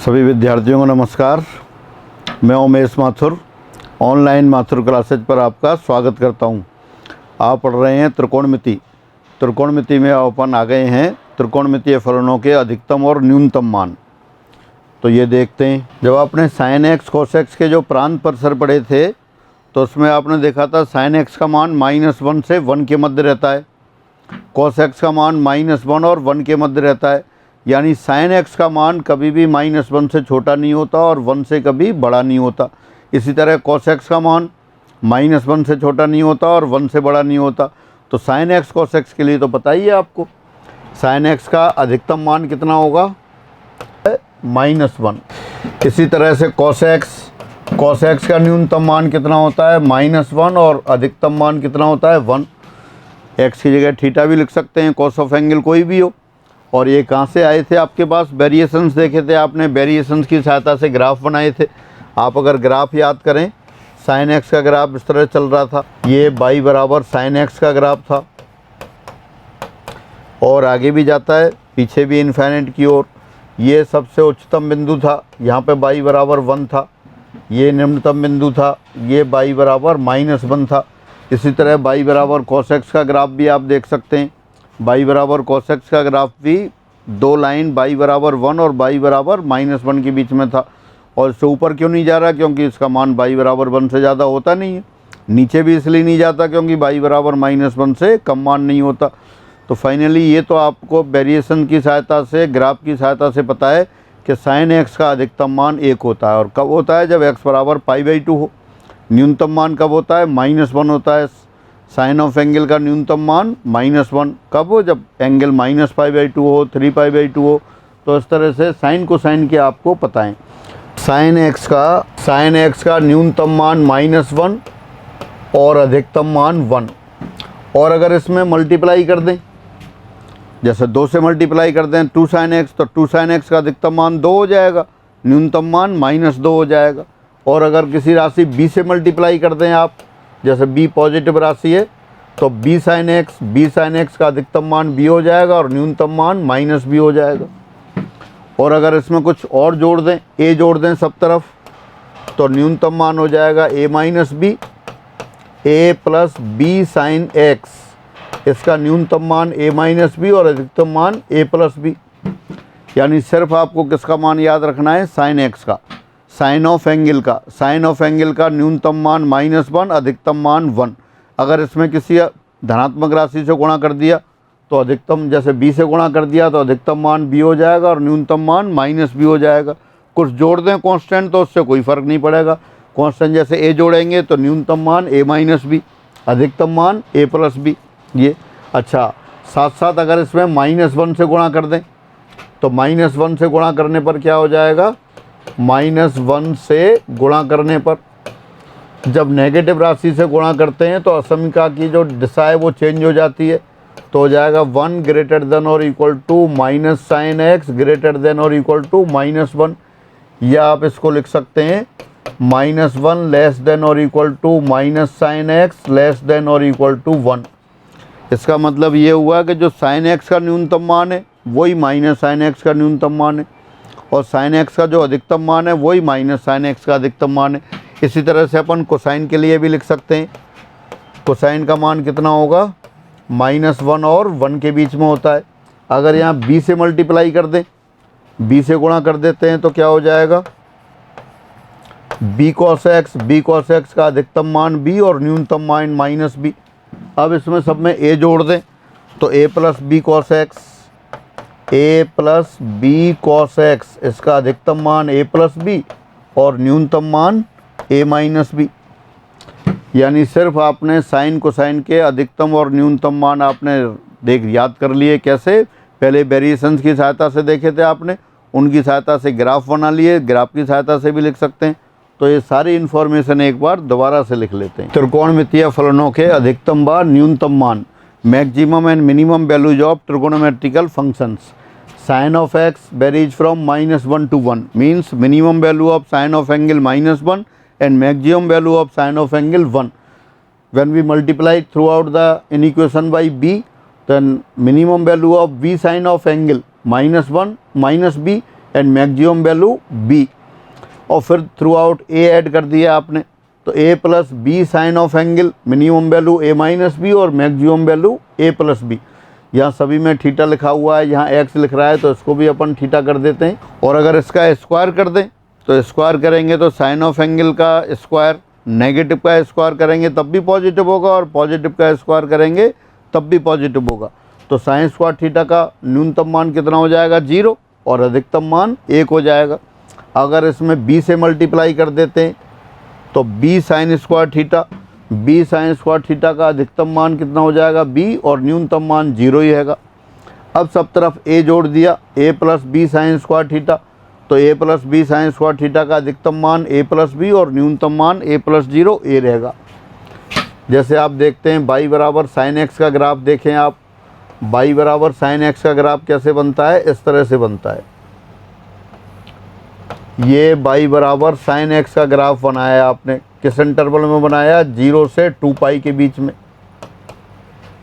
सभी विद्यार्थियों को नमस्कार। मैं उमेश माथुर ऑनलाइन माथुर क्लासेज पर आपका स्वागत करता हूं। आप पढ़ रहे हैं त्रिकोणमिति में अपन आ गए हैं त्रिकोणमितीय फलनों के अधिकतम और न्यूनतम मान। तो ये देखते हैं, जब आपने साइन एक्स कोस एक्स के जो प्रांत परिसर पढ़े थे तो उसमें आपने देखा था साइन एक्स का मान -1 से 1 के मध्य रहता है, कोस एक्स का मान -1 और 1 के मध्य रहता है। यानी साइन एक्स का मान कभी भी -1 से छोटा नहीं होता और 1 से कभी बड़ा नहीं होता। इसी तरह कोस एक्स का मान -1 से छोटा नहीं होता और 1 से बड़ा नहीं होता। तो साइन एक्स कोस एक्स के लिए तो पता ही है आपको, साइन एक्स का अधिकतम मान कितना होगा, -1। इसी तरह से कोस एक्स का न्यूनतम मान कितना होता है, -1, और अधिकतम मान कितना होता है, 1। एक्स की जगह थीटा भी लिख सकते हैं, कोस ऑफ एंगल कोई भी हो। और ये कहाँ से आए थे, आपके पास वेरिएशंस देखे थे आपने, वेरिएशंस की सहायता से ग्राफ बनाए थे। आप अगर ग्राफ याद करें, साइन एक्स का ग्राफ इस तरह चल रहा था, ये y बराबर साइन एक्स का ग्राफ था और आगे भी जाता है, पीछे भी इन्फिनिट की ओर। ये सबसे उच्चतम बिंदु था, यहाँ पे y बराबर 1 था। ये निम्नतम बिंदु था, ये y बराबर -1 था। इसी तरह y बराबर कोस एक्स का ग्राफ भी आप देख सकते हैं। y बराबर कोस एक्स का ग्राफ भी दो लाइन y बराबर 1 और y बराबर -1 के बीच में था। और इससे ऊपर क्यों नहीं जा रहा, क्योंकि इसका मान y बराबर 1 से ज़्यादा होता नहीं है। नीचे भी इसलिए नहीं जाता क्योंकि y बराबर -1 से कम मान नहीं होता। तो फाइनली ये तो आपको वेरिएशन की सहायता से, ग्राफ की सहायता से पता है कि साइन एक्स का अधिकतम मान 1 होता है। और कब होता है, जब x बराबर π/2 हो। न्यूनतम मान कब होता है, -1 होता है। साइन ऑफ एंगल का न्यूनतम मान -1 कब हो, जब एंगल -π/2 हो, 3π/2 हो। तो इस तरह से साइन को साइन के आपको पता है। साइन एक्स का न्यूनतम मान -1 और अधिकतम मान 1। और अगर इसमें मल्टीप्लाई कर दें, जैसे 2 से मल्टीप्लाई कर दें 2 sin x, तो 2 sin x का अधिकतम मान 2 हो जाएगा, न्यूनतम मान -2 हो जाएगा। और अगर किसी राशि b से मल्टीप्लाई कर दें आप, जैसे b पॉजिटिव राशि है, तो b sin x का अधिकतम मान b हो जाएगा और न्यूनतम मान -b हो जाएगा। और अगर इसमें कुछ और जोड़ दें, a जोड़ दें सब तरफ, तो न्यूनतम मान हो जाएगा a plus b sin x। इसका न्यूनतम मान a b और अधिकतम मान a प्लस b। यानी सिर्फ आपको किसका मान याद रखना है, साइन एक्स का, साइन ऑफ एंगल का न्यूनतम मान -1, अधिकतम मान 1। अगर इसमें किसी धनात्मक राशि से गुणा कर दिया तो अधिकतम, जैसे b से गुणा कर दिया तो अधिकतम मान b हो जाएगा और न्यूनतम मान -b हो जाएगा। कुछ जोड़ दें कांस्टेंट तो उससे कोई फ़र्क नहीं पड़ेगा। कांस्टेंट जैसे a जोड़ेंगे तो न्यूनतम मान a b, अधिकतम मान a प्लस b। ये अच्छा, साथ साथ अगर इसमें -1 से गुणा कर दें तो -1 से गुणा करने पर क्या हो जाएगा, -1 से गुणा करने पर, जब नेगेटिव राशि से गुणा करते हैं तो असमिका की जो दिशा है वो चेंज हो जाती है। तो हो जाएगा 1 ग्रेटर देन और equal to -sin x greater than और इक्वल टू -1। या आप इसको लिख सकते हैं -1 लेस देन और equal to -sin x less than और इक्वल टू 1। इसका मतलब ये हुआ कि जो sin x का न्यूनतम मान है वही -sin x का न्यूनतम मान है, और sin x का जो अधिकतम मान है वही -sin x का अधिकतम मान है। इसी तरह से अपन कोसाइन के लिए भी लिख सकते हैं। कोसाइन का मान कितना होगा, -1 और 1 के बीच में होता है। अगर यहाँ b से मल्टीप्लाई कर दें, b से गुणा कर देते हैं तो क्या हो जाएगा, b cos x का अधिकतम मान b और न्यूनतम मान -b। अब इसमें सब में a जोड़ दें तो a plus b cos x, इसका अधिकतम मान a प्लस b और न्यूनतम मान a b। यानी सिर्फ आपने साइन कोसाइन के अधिकतम और न्यूनतम मान आपने याद कर लिए। कैसे, पहले वेरिएशंस की सहायता से देखे थे आपने, उनकी सहायता से ग्राफ बना लिए, ग्राफ की सहायता से भी लिख सकते हैं। तो ये सारी इन्फॉर्मेशन एक बार दोबारा से लिख लेते हैं। त्रिकोणमितीय फलनों के अधिकतम व न्यूनतम मान, maximum and minimum values of trigonometrical functions. Sine of x varies from -1 to 1 means minimum value of sine of angle -1 and maximum value of sin of angle 1. When we multiply throughout the inequation by b, then minimum value of v sin of angle -1 - b and maximum value B, और फिर through out ए add कर दिया आपने, तो A plus B sine of angle, minimum value A minus B और maximum value A plus B. यहाँ सभी में थीटा लिखा हुआ है, यहाँ एक्स लिख रहा है तो इसको भी अपन थीटा कर देते हैं। और अगर इसका स्क्वायर कर दें तो स्क्वायर करेंगे तो साइन ऑफ एंगल का स्क्वायर, नेगेटिव का स्क्वायर करेंगे तब भी पॉजिटिव होगा और पॉजिटिव का स्क्वायर करेंगे तब भी पॉजिटिव होगा। तो साइन स्क्वायर थीटा का न्यूनतम मान कितना हो जाएगा 0 और अधिकतम मान 1 हो जाएगा। अगर इसमें b से मल्टीप्लाई कर देते हैं तो b साइन स्क्वायर थीटा का अधिकतम मान कितना हो जाएगा b और न्यूनतम मान 0 ही रहेगा। अब सब तरफ a जोड़ दिया, a plus B sine square theta, तो a plus B sine square theta का अधिकतम मान a प्लस बी और न्यूनतम मान a प्लस 0 a रहेगा। जैसे आप देखते हैं y बराबर साइन एक्स का ग्राफ देखें आप, y बराबर साइन एक्स का ग्राफ कैसे बनता है, इस तरह से बनता है। ये y बराबर साइन एक्स का ग्राफ बनाया आपने, किस इंटरवल में बनाया, 0 से 2 पाई के बीच में।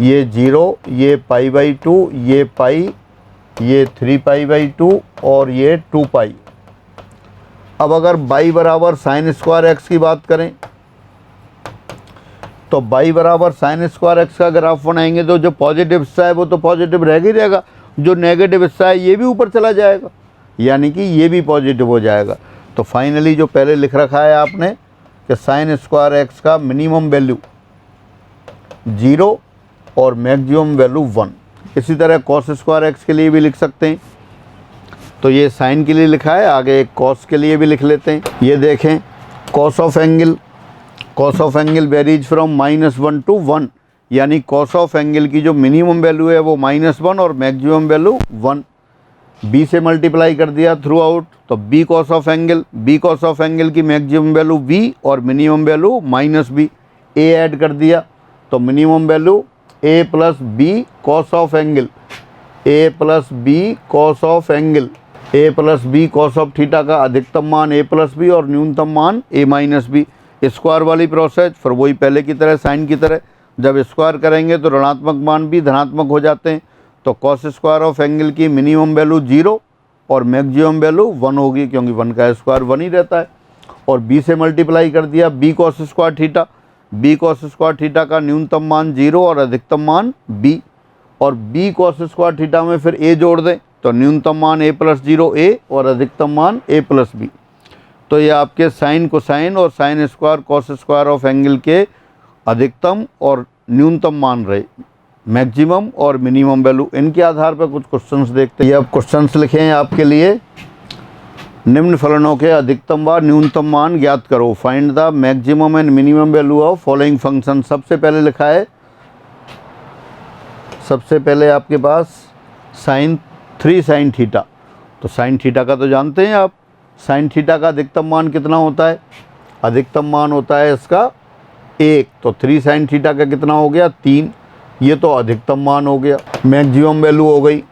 ये 0, ये π/2, ये पाई, ये 3π/2 और ये 2 पाई। अब अगर y बराबर साइन स्क्वायर एक्स की बात करें तो y बराबर साइन स्क्वायर एक्स का ग्राफ बनाएंगे तो जो पॉजिटिव हिस्सा है वो तो पॉजिटिव रहेगा ही रहेगा, जो नेगेटिव हिस्सा है ये भी ऊपर चला जाएगा, यानी कि ये भी पॉजिटिव हो जाएगा। तो फाइनली जो पहले लिख रखा है आपने कि साइन स्क्वायर एक्स का मिनिमम वैल्यू 0 और मैक्सिमम वैल्यू 1। इसी तरह कॉस स्क्वायर एक्स के लिए भी लिख सकते हैं। तो ये साइन के लिए लिखा है, आगे एक कॉस के लिए भी लिख लेते हैं। ये देखें cos of angle varies from -1 to 1, यानी कॉस ऑफ एंगल की जो मिनिमम वैल्यू है वो -1 और मैक्सिमम वैल्यू 1। b से मल्टीप्लाई कर दिया थ्रू आउट, तो b कॉस ऑफ एंगल की मैक्सिमम वैल्यू v और minimum value -b। a add कर दिया तो minimum value a plus B cos of angle, a plus B cos of theta का अधिकतम मान a प्लस बी और न्यूनतम मान a माइनस बी। स्क्वायर वाली प्रोसेस फिर वही पहले की तरह, साइन की तरह, जब स्क्वायर करेंगे तो ऋणात्मक मान भी धनात्मक हो जाते हैं। तो कॉस स्क्वायर ऑफ एंगल की मिनिमम वैल्यू 0 और मैक्सिमम वैल्यू 1 होगी, क्योंकि 1 का स्क्वायर 1 ही रहता है। और b से मल्टीप्लाई कर दिया b कॉस स्क्वायर थीटा का न्यूनतम मान 0 और अधिकतम मान b, और b कॉस स्क्वायर थीटा में फिर a जोड़ दें तो न्यूनतम मान a प्लस 0 a और अधिकतम मान a प्लस b। तो ये आपके साइन कोसाइन और sine square cos square of angle के अधिकतम और न्यूनतम मान रहे, मैक्सिमम और मिनिमम वैल्यू। इनके आधार पर कुछ क्वेश्चंस देखते हैं। ये अब क्वेश्चंस लिखे हैं आपके लिए। निम्न फलनों के अधिकतम व न्यूनतम मान ज्ञात करो, find the maximum and minimum value of following function. सबसे पहले लिखा है, सबसे पहले आपके पास3 साइन थीटा। तो साइन थीटा का तो जानते हैं आप, साइन थीटा का अधिकतम मान कितना होता है, अधिकतम मान होता है इसका 1। तो 3 साइन थीटा का कितना हो गया 3, ये तो अधिकतम मान हो गया। मैक्सिमम वैल्यू हो गई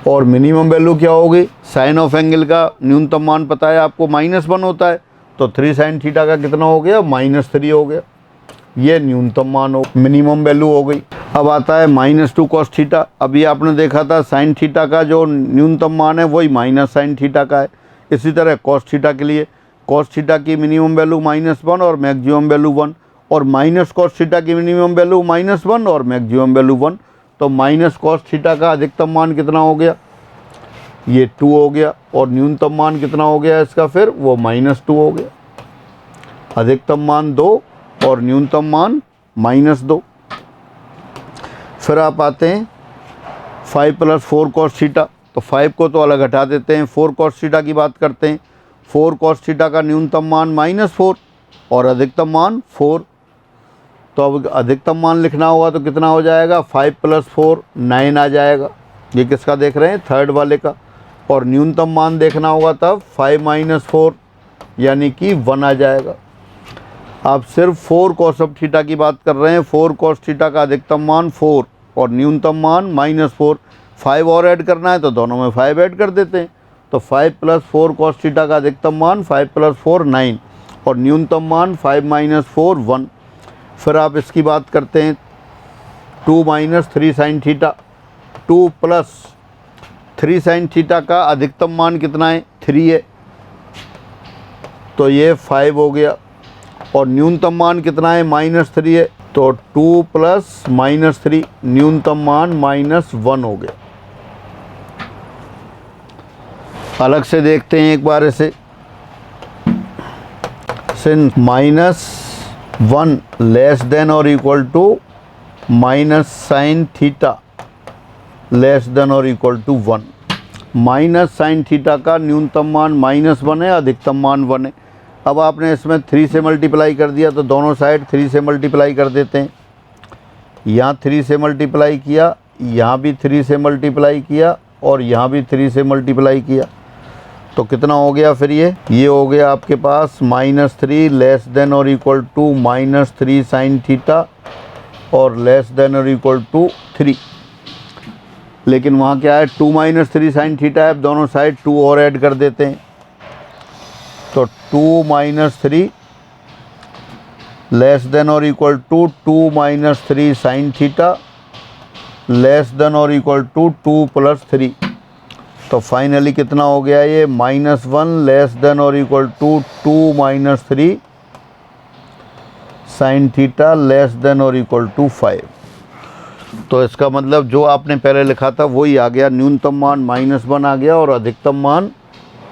और मिनिमम वैल्यू क्या हो गई, साइन ऑफ एंगल का न्यूनतम मान पता है आपको -1 होता है, तो 3 साइन थीटा का कितना हो गया -3 हो गया, ये न्यूनतम मान हो, मिनिमम वैल्यू हो गई। अब आता है -2 कॉस थीटा। अभी आपने देखा था साइन थीटा का जो न्यूनतम मान है वही माइनस साइन थीटा का है। इसी तरह कॉस थीटा के लिए, कॉस थीटा की मिनिमम वैल्यू -1 और मैक्सिमम वैल्यू 1, और माइनस कॉस थीटा की मिनिमम वैल्यू -1 और मैक्सिमम वैल्यू 1। तो माइनस कॉस थीटा का अधिकतम मान कितना हो गया, ये 2 हो गया, और न्यूनतम मान कितना हो गया इसका, फिर वो -2 हो गया। अधिकतम मान 2 और न्यूनतम मान -2। फिर आप आते हैं 5 + 4 कॉस थीटा। तो 5 को तो अलग हटा देते हैं, 4 कॉस थीटा की बात करते हैं। 4 कॉस थीटा का न्यूनतम मान -4 और अधिकतम मान 4। तो अब अधिकतम मान लिखना होगा तो कितना हो जाएगा, 5 + 4 9 आ जाएगा। ये किसका देख रहे हैं, थर्ड वाले का। और न्यूनतम मान देखना होगा तब 5 - 4 यानी कि 1 आ जाएगा। आप सिर्फ 4 कॉस ऑफ थीटा की बात कर रहे हैं। 4 कॉस थीटा का अधिकतम मान 4 और न्यूनतम मान -4। 5 और ऐड करना है तो दोनों में 5 ऐड कर देते हैं। तो 5 + 4 कॉस थीटा का अधिकतम मान 5 + 4 9 और न्यूनतम मान 5 - 4 1। फिर आप इसकी बात करते हैं 2 - 3 साइन थीटा। 2 + 3 साइन थीटा का अधिकतम मान कितना है 3 है तो ये 5 हो गया, और न्यूनतम मान कितना है, -3 है, तो 2 प्लस -3, न्यूनतम मान -1 हो गया। अलग से देखते हैं एक बार इसे, सिंस -1 लेस देन और equal to minus sine theta less than और equal to 1, minus sine theta का न्यूनतम मान -1 है, अधिकतम मान 1 है। अब आपने इसमें 3 से मल्टीप्लाई कर दिया तो दोनों साइड 3 से मल्टीप्लाई कर देते हैं। यहाँ 3 से मल्टीप्लाई किया, यहाँ भी 3 से मल्टीप्लाई किया, और यहाँ भी 3 से मल्टीप्लाई किया, तो कितना हो गया फिर ये हो गया आपके पास -3 लेस देन और इक्वल टू -3 साइन थीटा और लेस देन और इक्वल टू 3। लेकिन वहाँ क्या है, 2 - 3 साइन थीटा है, अब दोनों साइड 2 और ऐड कर देते हैं, तो 2 - 3 लेस देन और equal to 2 - 3 sine theta less than और इक्वल टू 2 + 3, तो फाइनली कितना हो गया ये, -1 लेस देन और equal to 2 - 3 sine theta less than और इक्वल टू 5। तो इसका मतलब जो आपने पहले लिखा था वही आ गया, न्यूनतम मान -1 आ गया और अधिकतम मान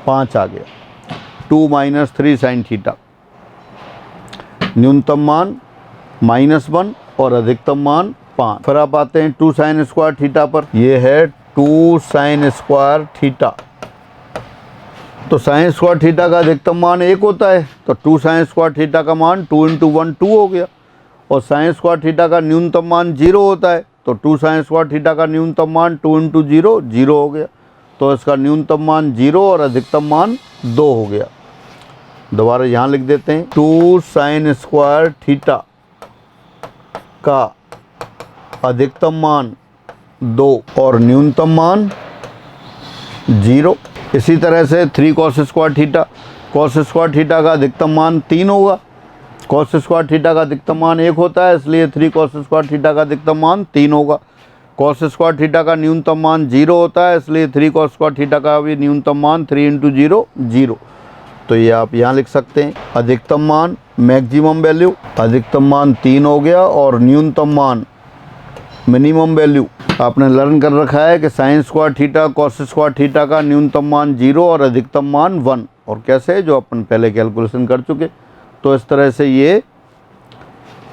5 आ गया, 2 - 3 साइन थीटा, न्यूनतम मान -1 और अधिकतम मान 5। फिर आप आते हैं 2 साइन स्क्वायर थीटा पर, ये है 2 साइन स्क्वायर थीटा। तो साइन स्क्वायर थीटा का अधिकतम मान 1 होता है, तो 2 साइन स्क्वायर थीटा का मान 2 × 1 2 हो गया, और साइन स्क्वायर थीटा का न्यूनतम मान 0 होता है, तो 2 साइन स्क्वायर थीटा का न्यूनतम मान 2 × 0 0 हो गया, तो इसका न्यूनतम मान 0 और अधिकतम मान 2 हो गया। दोबारा यहाँ लिख देते हैं, 2 साइन स्क्वायर थीटा का अधिकतम मान 2 और न्यूनतम मान 0। इसी तरह से 3 cos square theta, cos square theta का अधिकतम मान 3 होगा, कॉस स्क्वायर थीटा का अधिकतम मान 1 होता है, इसलिए 3 कॉस स्क्वायर थीटा का अधिकतम मान 3 होगा। कॉस स्क्वायर थीटा का न्यूनतम मान 0 होता है, इसलिए 3 कॉस स्क्वायर थीटा का भी न्यूनतम मान 3 × 0 0। तो ये आप यहाँ लिख सकते हैं, अधिकतम मान मैक्सिमम वैल्यू, अधिकतम मान 3 हो गया, और न्यूनतम मान मिनिमम वैल्यू आपने लर्न कर रखा है कि sign square theta cos square theta का न्यूनतम मान 0 और अधिकतम मान 1, और कैसे, जो अपन पहले कैलकुलेशन कर चुके। तो इस तरह से ये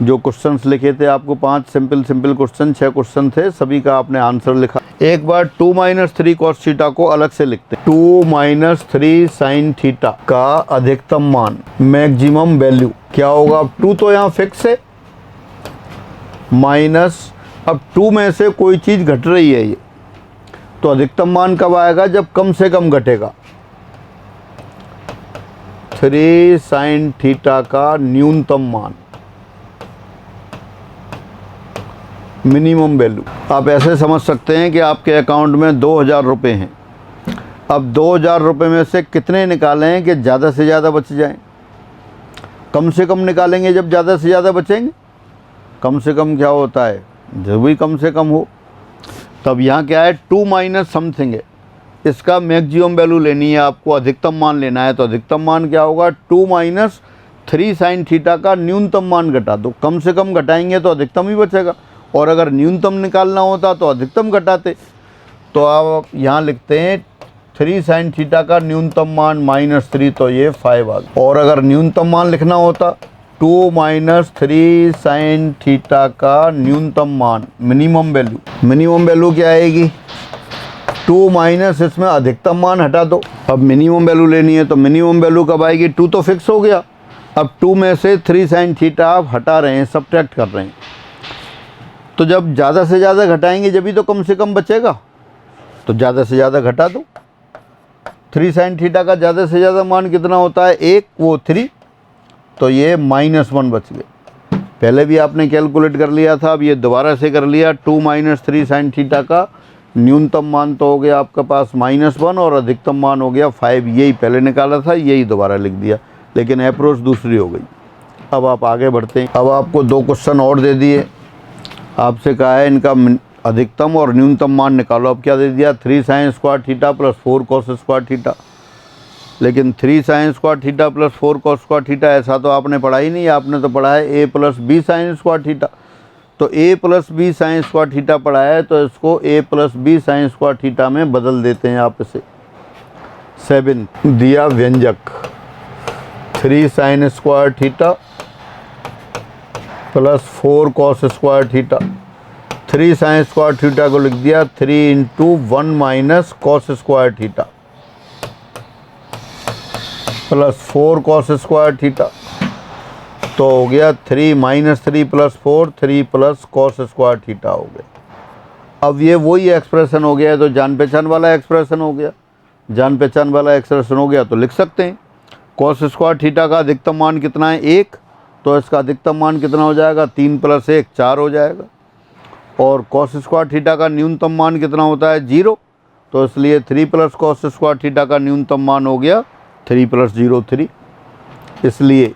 जो क्वेश्चंस लिखे थे आपको 5 सिंपल क्वेश्चन, 6 क्वेश्चन थे, सभी का आपने आंसर लिखा। एक बार 2 - 3 कॉस थीटा को अलग से लिखते हैं। 2 - 3 साइन थीटा का अधिकतम मान मैक्सिमम वैल्यू क्या होगा, अब 2 तो यहाँ फिक्स है, माइनस अब 2 में से कोई चीज़ घट रही है ये, तो अधिकतम मान कब आएगा, जब कम से कम घटेगा। 3 साइन थीटा का न्यूनतम मान मिनिमम वैल्यू। आप ऐसे समझ सकते हैं कि आपके अकाउंट में 2000 रुपये हैं, अब 2000 रुपये में से कितने निकालें कि ज़्यादा से ज़्यादा बच जाएं। कम से कम निकालेंगे जब ज़्यादा से ज़्यादा बचेंगे, कम से कम क्या होता है, जब भी कम से कम हो। तब यहाँ क्या है, 2 - समथिंग है, इसका मैक्सिमम वैल्यू लेनी है आपको, अधिकतम मान लेना है, तो अधिकतम मान क्या होगा, 2 - 3 साइन थीटा का न्यूनतम मान घटा दो। कम से कम घटाएंगे तो अधिकतम ही बचेगा, और अगर न्यूनतम निकालना होता तो अधिकतम घटाते। तो आप यहाँ लिखते हैं 3 साइन थीटा का न्यूनतम मान -3, तो ये 5 आ गया। और अगर न्यूनतम मान लिखना होता 2 - 3 साइन थीटा का न्यूनतम मान मिनिमम वैल्यू क्या आएगी, 2 माइनस इसमें अधिकतम मान हटा दो। अब मिनिमम वैल्यू लेनी है, तो मिनिमम वैल्यू कब आएगी, 2 तो फिक्स हो गया, अब 2 में से 3 साइन थीटा आप हटा रहे हैं, सब्ट्रैक्ट कर रहे हैं, तो जब ज़्यादा से ज़्यादा घटाएंगे जब भी तो कम से कम बचेगा, तो ज़्यादा से ज़्यादा घटा दो। 3 साइन थीटा का ज़्यादा से ज़्यादा मान कितना होता है, 1, वो 3, तो ये -1 बच गए। पहले भी आपने कैलकुलेट कर लिया था, अब ये दोबारा से कर लिया। 2 - 3 साइन थीटा का न्यूनतम मान तो हो गया आपके पास -1 और अधिकतम मान हो गया 5, यही पहले निकाला था, यही दोबारा लिख दिया, लेकिन अप्रोच दूसरी हो गई। अब आप आगे बढ़ते हैं। अब आपको 2 क्वेश्चन और दे दिए, आपसे कहा है इनका अधिकतम और न्यूनतम मान निकालो। अब क्या दे दिया, 3 sign square theta + 4 cos square theta. लेकिन 3 sign square theta plus 4 cos square theta ऐसा तो आपने पढ़ा ही नहीं, आपने तो पढ़ा है A plus B sine square theta. तो A plus B sine square theta पढ़ा है तो इसको A plus B sine square theta में बदल देते हैं आप इसे। 7 दिया व्यंजक 3 sign square theta plus 4 cos square theta. 3 sign square theta को लिख दिया 3 into 1 minus cos square theta plus 4 cos square theta. तो हो गया 3 minus 3 plus 4, 3 plus cos square theta हो गया। अब ये वही एक्सप्रेशन हो गया, तो जान पहचान वाला एक्सप्रेशन हो गया। जान पहचान वाला एक्सप्रेशन हो गया तो लिख सकते हैं कॉस स्क्वायर थीटा का अधिकतम मान कितना है 1, तो इसका अधिकतम मान कितना हो जाएगा 3 प्लस 1 4 हो जाएगा। और कॉस स्क्वायर थीटा का न्यूनतम मान कितना होता है 0, तो इसलिए 3 प्लस कॉस स्क्वायर थीटा का न्यूनतम मान हो गया 3 प्लस 0 3। इसलिए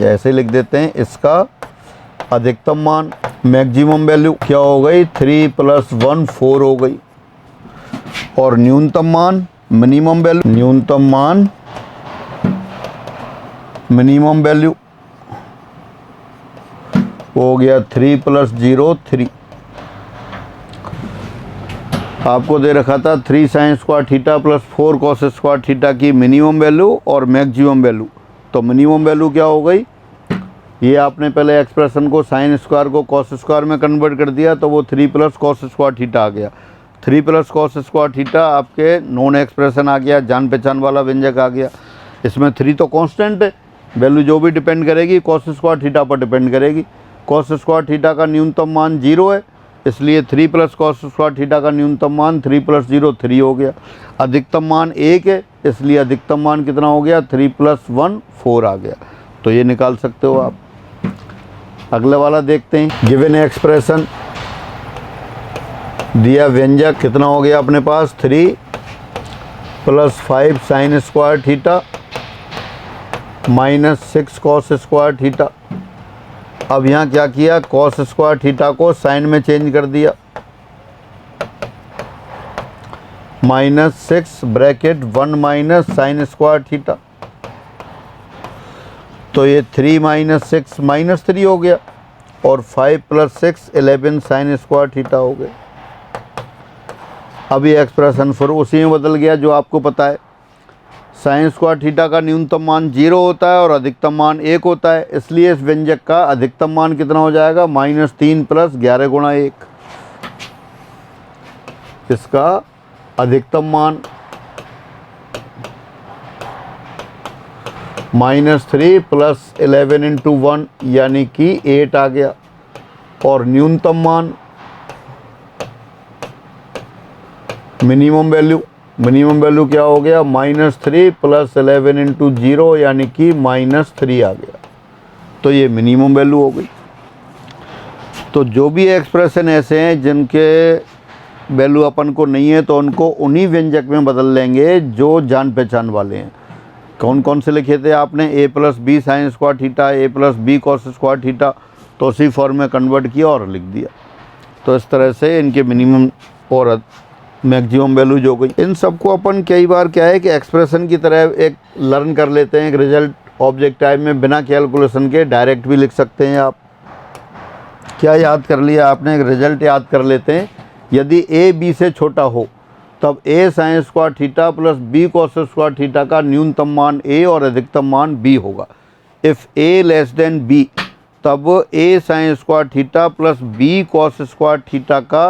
ऐसे लिख देते हैं इसका अधिकतम मान मैक्सिमम वैल्यू क्या हो गई 3 प्लस 1 4 हो गई। और न्यूनतम मान मिनिमम वैल्यू, न्यूनतम मान मिनिमम वैल्यू हो गया 3 प्लस 0 3। आपको दे रखा था 3 sign square theta plus 4 cos square theta की मिनिमम वैल्यू और मैक्सिमम वैल्यू। तो मिनिमम वैल्यू क्या हो गई, ये आपने पहले एक्सप्रेशन को साइन स्क्वायर को कॉस स्क्वायर में कन्वर्ट कर दिया तो वो 3 प्लस कॉस स्क्वायर थीटा आ गया। 3 प्लस कॉस स्क्वायर थीटा आपके नॉन एक्सप्रेशन आ गया, जान पहचान वाला व्यंजक आ गया। इसमें 3 तो कांस्टेंट है, वैल्यू जो भी डिपेंड करेगी कॉस स्क्वायर थीटा पर डिपेंड करेगी। कॉस स्क्वायर थीटा का न्यूनतम मान 0 है, इसलिए 3 प्लस कॉस स्क्वायर थीटा का न्यूनतम मान 3 प्लस 0 3 हो गया। अधिकतम मान 1 है, इसलिए अधिकतम मान कितना हो गया 3 प्लस 1 4 आ गया। तो ये निकाल सकते हो आप। अगले वाला देखते हैं। गिवन एक्सप्रेशन दिया व्यंजक कितना हो गया अपने पास 3 plus 5 sign square theta minus 6 cos square theta. अब यहाँ क्या किया, कॉस स्क्वायर थीटा को साइन में चेंज कर दिया, minus 6 bracket 1 minus sign square theta. तो ये 3 माइनस 6 माइनस 3 हो गया और 5 प्लस 6 11 साइन स्क्वायर थीटा हो गया। अब ये एक्सप्रेशन फिर उसी में बदल गया जो आपको पता है, साइन स्क्वायर थीटा का न्यूनतम मान 0 होता है और अधिकतम मान 1 होता है, इसलिए इस व्यंजक का अधिकतम मान कितना हो जाएगा -3 प्लस 11 गुणा 1। इसका अधिकतम मान -3 प्लस 11 इंटू 1 यानी कि 8 आ गया। और न्यूनतम मान मिनिमम वैल्यू क्या हो गया -3 प्लस 11 इंटू 0 यानी कि -3 आ गया। तो ये मिनिमम वैल्यू हो गई। तो जो भी एक्सप्रेशन ऐसे हैं जिनके वैल्यू अपन को नहीं है तो उनको उन्हीं व्यंजक में बदल लेंगे जो जान पहचान वाले हैं। कौन कौन से लिखे थे आपने, a plus B sine square theta, a plus B cos square theta, तो उसी फॉर्म में कन्वर्ट किया और लिख दिया। तो इस तरह से इनके मिनिमम और मैक्सिमम वैल्यूज हो गई। इन सबको अपन कई बार क्या है कि एक्सप्रेशन की तरह एक लर्न कर लेते हैं, एक रिजल्ट ऑब्जेक्ट टाइप में बिना कैलकुलेशन के डायरेक्ट भी लिख सकते हैं आप। क्या याद कर लिया आपने, एक रिजल्ट याद कर लेते हैं। यदि a b से छोटा हो तब a sign square theta plus b cos square theta का न्यूनतम मान a और अधिकतम मान b होगा। If a less than b तब a sign square theta plus b cos square theta का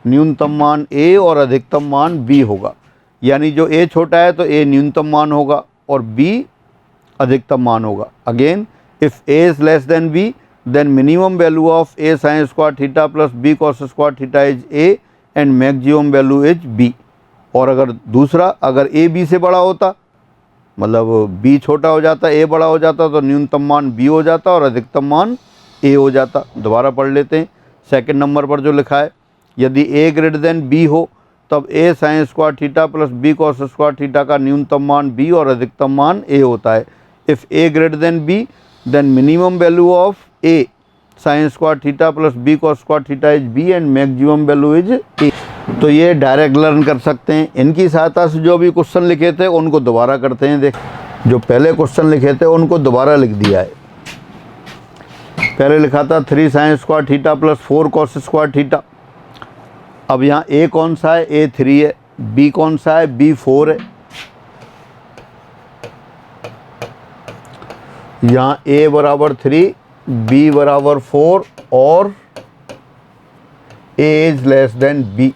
न्यूनतम मान a और अधिकतम मान b होगा। यानी जो a छोटा है तो a न्यूनतम मान होगा और b अधिकतम मान होगा। Again if a is less than b then minimum value of a sin square theta plus b cos square theta is a and maximum value is b। और अगर दूसरा, अगर a b से बड़ा होता, मतलब b छोटा हो जाता, a बड़ा हो जाता, तो न्यूनतम मान b हो जाता और अधिकतम मान a हो जाता। दोबारा पढ़ लेते हैं। सेकंड नंबर पर जो लिखा है, यदि a ग्रेटर देन b हो तब a sin square theta plus b cos square theta का न्यूनतम मान b और अधिकतम मान a होता है। If a greater then b then minimum value of a sin square theta plus b cos square theta is b and maximum value is a। तो ये डायरेक्ट लर्न कर सकते हैं। इनकी सहायता से जो भी क्वेश्चन लिखे थे उनको दोबारा करते हैं। देख, जो पहले क्वेश्चन लिखे थे उनको दोबारा लिख दिया है। पहले लिखा था 3 sin square theta plus 4 cos square theta. अब यहाँ ए कौन सा है? ए 3 है। बी कौन सा है? बी 4 है। यहाँ ए बराबर 3, बी बराबर 4 और ए इज लेस देन बी।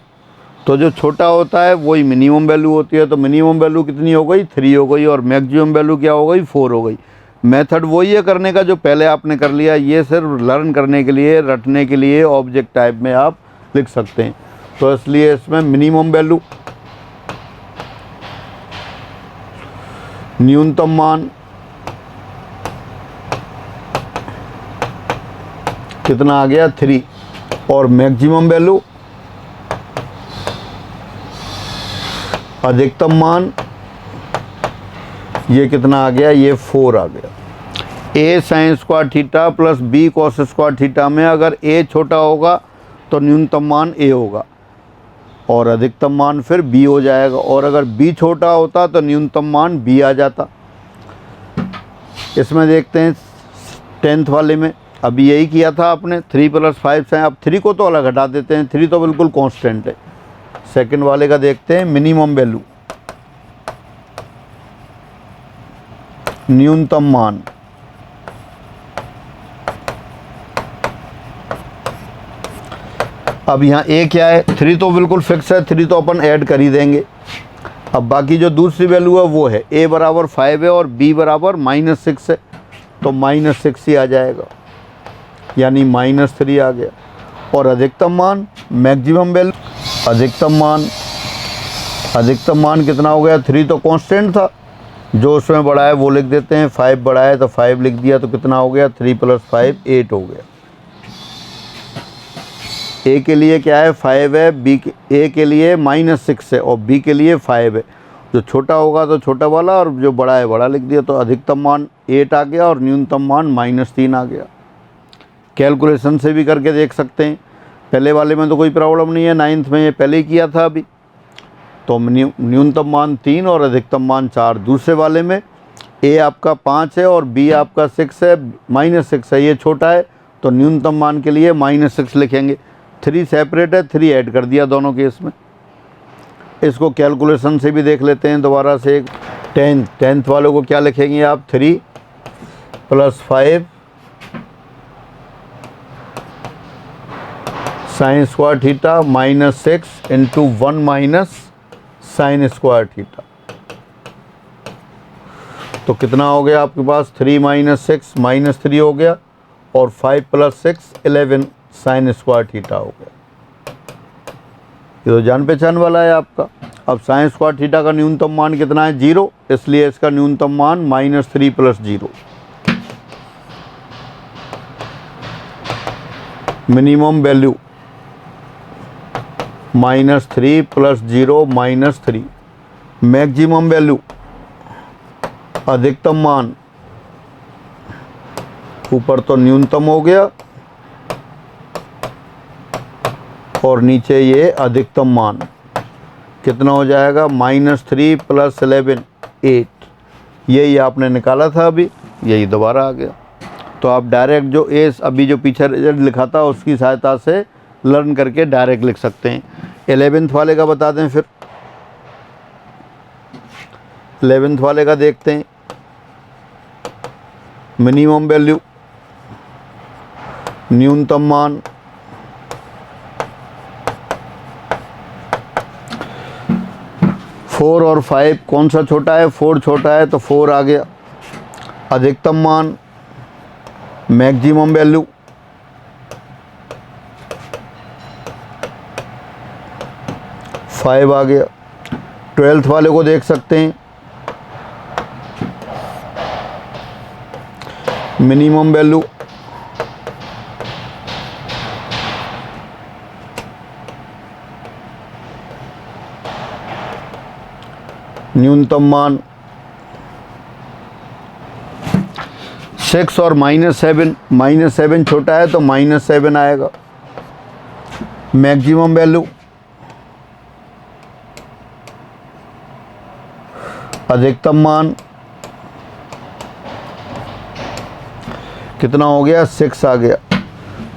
तो जो छोटा होता है वही मिनिमम वैल्यू होती है। तो मिनिमम वैल्यू कितनी हो गई? 3 हो गई। और मैक्सिमम वैल्यू क्या हो गई? 4 हो गई। मेथड वही है करने का जो पहले आपने कर लिया। ये सिर्फ लर्न करने के लिए, रटने के लिए ऑब्जेक्ट टाइप में आप लिख सकते हैं। तो इसलिए इसमें मिनिमम वैल्यू, न्यूनतम मान कितना आ गया? 3। और मैक्सिमम वैल्यू, अधिकतम मान, ये कितना आ गया? ये 4 आ गया। A sine square theta plus B cos square theta में अगर ए छोटा होगा तो न्यूनतम मान ए होगा और अधिकतम मान फिर बी हो जाएगा। और अगर बी छोटा होता तो न्यूनतम मान बी आ जाता। इसमें देखते हैं 10th वाले में अभी यही किया था आपने। 3 + 5 साइन। अब 3 को तो अलग हटा देते हैं, 3 तो बिल्कुल कांस्टेंट है। सेकंड वाले का देखते हैं मिनिमम वैल्यू, न्यूनतम मान, अब यहाँ ए क्या है? 3 तो बिल्कुल फिक्स है, 3 तो अपन ऐड कर ही देंगे। अब बाकी जो दूसरी वैल्यू है वो है ए बराबर 5 है और बी बराबर -6 है। तो -6 ही आ जाएगा, यानी -3 आ गया। और अधिकतम मान, मैक्सिमम वैल्यू, अधिकतम मान कितना हो गया? 3 तो कांस्टेंट था, जो उसमें बड़ा है वो लिख देते हैं। 5 बड़ा है तो 5 लिख दिया। तो कितना हो गया? 3 + 5 8 हो गया। ए के लिए क्या है? 5 है। बी के, ए के लिए -6 है और बी के लिए 5 है। जो छोटा होगा तो छोटा वाला और जो बड़ा है बड़ा लिख दिया। तो अधिकतम मान 8 आ गया और न्यूनतम मान -3 आ गया। कैलकुलेशन से भी करके देख सकते हैं। पहले वाले में तो कोई प्रॉब्लम नहीं है, 9th में ये पहले ही किया था अभी। तो न्यूनतम मान 3 और अधिकतम मान 4। दूसरे वाले में ए आपका 5 है और बी आपका 6 है, -6 है, ये छोटा है। तो न्यूनतम मान के लिए -6 लिखेंगे। 3 सेपरेट है, 3 ऐड कर दिया दोनों केस में। इसको कैलकुलेशन से भी देख लेते हैं दोबारा से। 10th वालों को क्या लिखेंगे आप? 3 + 5 sign square theta -6 × 1 - sign square theta. तो कितना हो गया आपके पास? 3 - 6 -3 हो गया और 5 + 6 11 साइन स्क्वायर थीटा हो गया। ये तो जान पहचान वाला है आपका। अब साइन स्क्वायर थीटा का न्यूनतम मान कितना है? 0, इसलिए इसका न्यूनतम मान -3 + 0। Minimum value -3 + 0 -3। मैक्सिमम वैल्यू, अधिकतम मान, ऊपर तो न्यूनतम हो गया और नीचे ये अधिकतम मान कितना हो जाएगा? -3 + 11 8। यही आपने निकाला था अभी, यही दोबारा आ गया। तो आप डायरेक्ट जो ए अभी जो पीछे रिजल्ट लिखा था उसकी सहायता से लर्न करके डायरेक्ट लिख सकते हैं। 11th वाले का बता दें फिर। 11th वाले का देखते हैं। मिनिमम वैल्यू, न्यूनतम मान, फोर और 5 कौन सा छोटा है? 4 छोटा है तो 4 आ गया। अधिकतम मान, मैक्सिमम वैल्यू, फाइव आ गया। 12th वाले को देख सकते हैं। मिनिमम वैल्यू, न्यूनतम मान, 6 और -7, -7 छोटा है तो -7 आएगा। मैक्सिमम वैल्यू, अधिकतम मान कितना हो गया, 6 आ गया।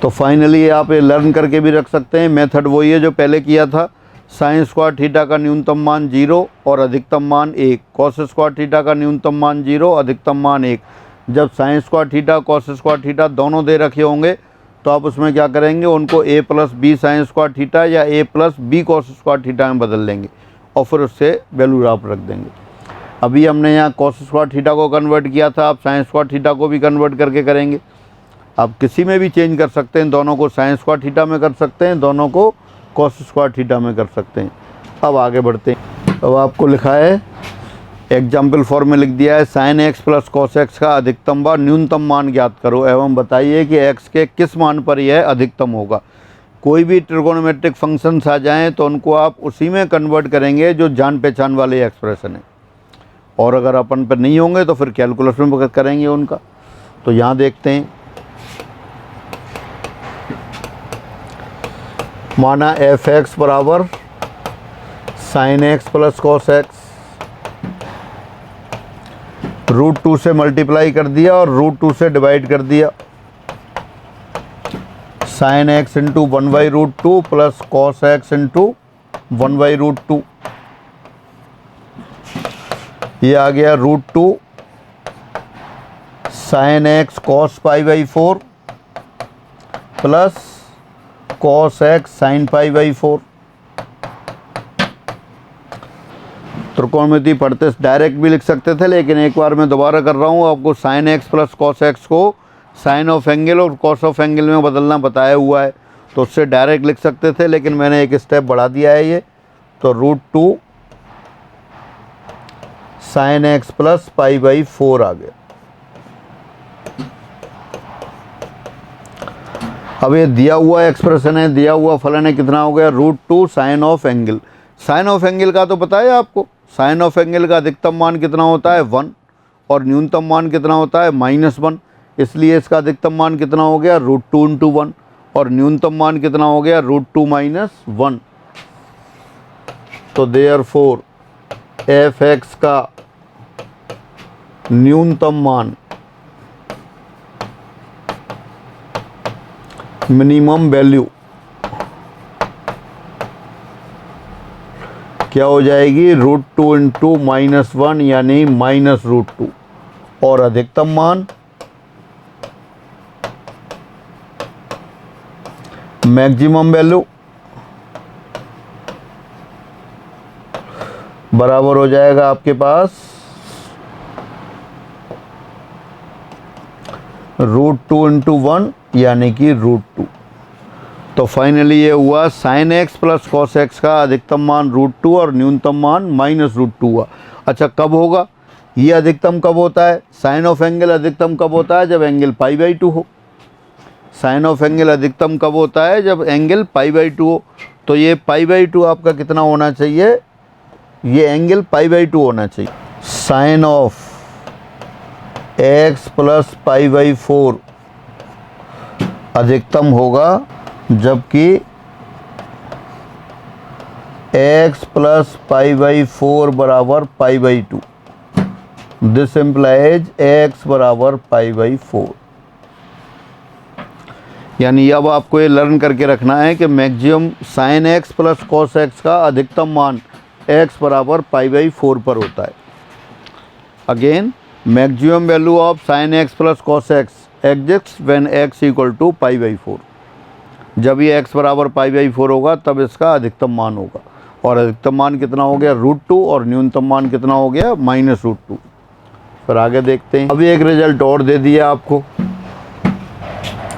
तो फाइनली आप ये लर्न करके भी रख सकते हैं। मेथड वही है जो पहले किया था। साइन स्क्वायर थीटा का न्यूनतम मान 0 और अधिकतम मान 1, कॉस स्क्वायर थीटा का न्यूनतम मान 0, अधिकतम मान 1। जब sign square theta cos square theta दोनों दे रखे होंगे तो आप उसमें क्या करेंगे, उनको a plus B sine square theta या a plus B cos square theta में बदल देंगे और फिर उससे वैल्यू आप रख देंगे। अभी हमने यहाँ कॉस स्क्वायर थीटा को कन्वर्ट किया था, आप साइन स्क्वायर थीटा को भी कन्वर्ट करके करेंगे। आप किसी में भी चेंज कर सकते हैं, दोनों को साइन स्क्वायर थीटा में कर सकते हैं, दोनों को कॉस स्क्वायर थीटा में कर सकते हैं। अब आगे बढ़ते हैं। अब आपको लिखा है एग्जाम्पल फॉर्म में लिख दिया है, sine x plus cos x का अधिकतम व न्यूनतम मान ज्ञात करो एवं बताइए कि एक्स के किस मान पर यह अधिकतम होगा। कोई भी ट्रिगोनोमेट्रिक फंक्शंस आ जाएं तो उनको आप उसी में कन्वर्ट करेंगे जो जान पहचान वाले एक्सप्रेशन है, और अगर अपन पर नहीं होंगे तो फिर कैलकुलस में करेंगे उनका। तो यहाँ देखते हैं, माना एफ एक्स बराबर sine x plus cos x, √2 से मल्टीप्लाई कर दिया और √2 से डिवाइड कर दिया। Sine X into 1/√2 plus cos X into 1/√2, ये आ गया √2 sine X cos π/4 plus cos X sine π/4। त्रिकोणमिति पढ़ते डायरेक्ट भी लिख सकते थे, लेकिन एक बार मैं दोबारा कर रहा हूँ, आपको sine x plus cos x को साइन ऑफ एंगल और कॉस ऑफ एंगल में बदलना बताया हुआ है, तो उससे डायरेक्ट लिख सकते थे, लेकिन मैंने एक स्टेप बढ़ा दिया है ये। तो √2 साइन एक्स प्लस π/4 आ गया। अब ये दिया हुआ एक्सप्रेशन है, दिया हुआ फलन है, कितना हो गया, √2 sine of angle. Sine of angle का तो पता है आपको, साइन ऑफ एंगल का अधिकतम मान कितना होता है 1 और न्यूनतम मान कितना होता है -1, इसलिए इसका अधिकतम मान कितना हो गया √2 × 1 और न्यूनतम मान कितना हो गया √2 - 1। तो देयरफॉर एफ एक्स का न्यूनतम मान मिनिमम वैल्यू क्या हो जाएगी, √2 × -1 यानी -√2, और अधिकतम मान मैक्सिमम वैल्यू बराबर हो जाएगा आपके पास √2 × 1 यानी कि √2। तो फाइनली ये हुआ sine x plus cos x का अधिकतम मान √2 और न्यूनतम मान -√2 हुआ। अच्छा, कब होगा ये अधिकतम, कब होता है, साइन ऑफ एंगल अधिकतम कब होता है, जब एंगल π/2 हो। साइन ऑफ एंगल अधिकतम कब होता है, जब एंगल π/2 हो। तो ये π/2 आपका कितना होना चाहिए, ये एंगल π/2 होना चाहिए। साइन ऑफ x प्लस π/4 अधिकतम होगा जबकि x प्लस π/4 बराबर π/2। दिस इम्प्लाइज x बराबर π/4। यानी अब आपको ये लर्न करके रखना है कि maximum sine x plus cos x का अधिकतम मान x बराबर π/4 पर होता है। Again, maximum value of sine x plus cos x exists when x = π/4। जब ये x बराबर π/4 होगा तब इसका अधिकतम मान होगा, और अधिकतम मान कितना हो गया √2 और न्यूनतम मान कितना हो गया -√2। फिर आगे देखते हैं। अभी एक रिजल्ट और दे दिया आपको,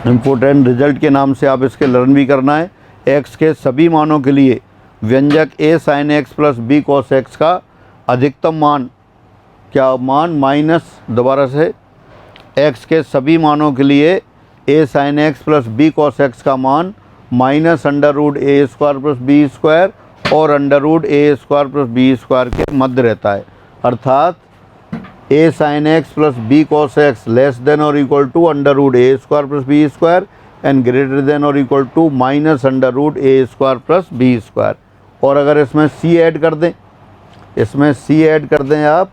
इम्पोर्टेंट रिजल्ट के नाम से आप इसके लर्न भी करना है। x के सभी मानों के लिए व्यंजक a sin x plus b cos x का अधिकतम मान क्या मान माइनस, दोबारा से x के सभी मानों के लिए a sin x plus b cos x का मान -√a² + b² और √a² + b² के मध्य रहता है। अर्थात a sin x plus b cos x less than और equal to √a² + b² and greater than और इक्वल टू -√a² + b²। और अगर इसमें c ऐड कर दें, इसमें c ऐड कर दें आप,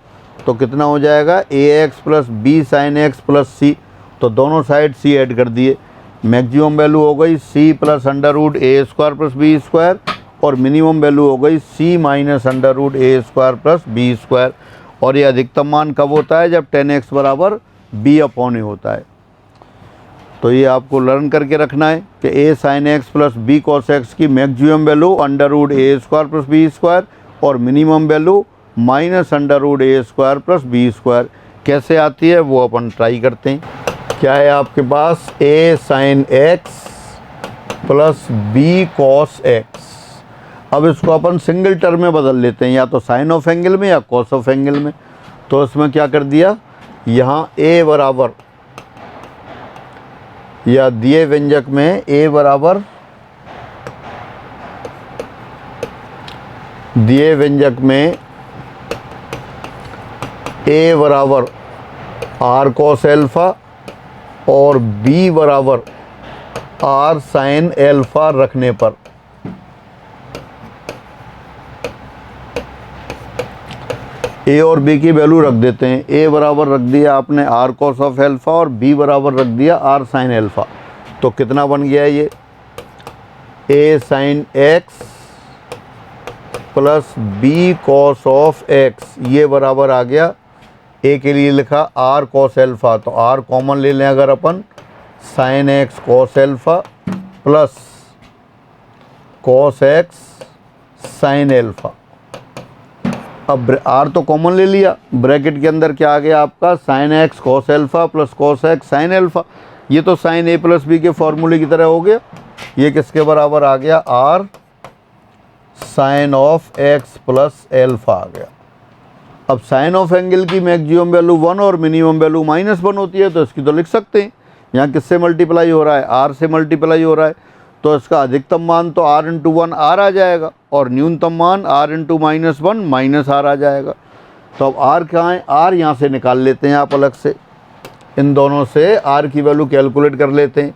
तो कितना हो जाएगा A X plus B sine x plus C, तो दोनों साइड सी ऐड कर दिए। मैक्सिमम वैल्यू हो गई C plus under root A square plus B square, और मिनिमम वैल्यू हो गई सी minus under root A square plus B square. और ये अधिकतम मान कब होता है? जब 10x बराबर बी अपॉन ए होता है। तो ये आपको लर्न करके रखना है कि A sine x plus B cos X की maximum value under root A square plus B square और minimum value minus under root A square plus B square. कैसे आती है वो अपन ट्राई करते हैं। क्या है आपके पास? A sine x plus B cos X. अब इसको अपन सिंगल टर्म में बदल लेते हैं, या तो साइन ऑफ एंगल में या कॉस ऑफ एंगल में। तो इसमें क्या कर दिया, यहाँ ए बराबर, या दिए व्यंजक में ए बराबर, दिए व्यंजक में ए बराबर आर कॉस एल्फा और बी बराबर आर साइन एल्फा रखने पर ए और बी की वैल्यू रख देते हैं। ए बराबर रख दिया आपने आर कॉस ऑफ एल्फा और बी बराबर रख दिया आर साइन एल्फा। तो कितना बन गया ये? A sine x plus B cos of X, ये बराबर आ गया, ए के लिए लिखा आर कॉस एल्फा, तो आर कॉमन ले लें अगर अपन, sine X cos alpha plus cos X sine alpha. अब आर तो कॉमन ले लिया, ब्रैकेट के अंदर क्या आ गया आपका? Sine X cos alpha plus cos X sine alpha. ये तो साइन ए प्लस बी के फॉर्मूले की तरह हो गया। ये किसके बराबर आ गया? R sine of X plus alpha आ गया। अब साइन ऑफ एंगल की मैक्सिमम वैल्यू 1 और मिनिमम वैल्यू -1 होती है, तो इसकी तो लिख सकते हैं। यहाँ किससे मल्टीप्लाई हो रहा है? आर से मल्टीप्लाई हो रहा है, तो इसका अधिकतम मान तो r इंटू 1 आर आ जाएगा और न्यूनतम मान r इंटू -1 माइनस आर आ जाएगा। तो अब r कहाँ है? r यहाँ से निकाल लेते हैं आप अलग से, इन दोनों से r की वैल्यू कैलकुलेट कर लेते हैं।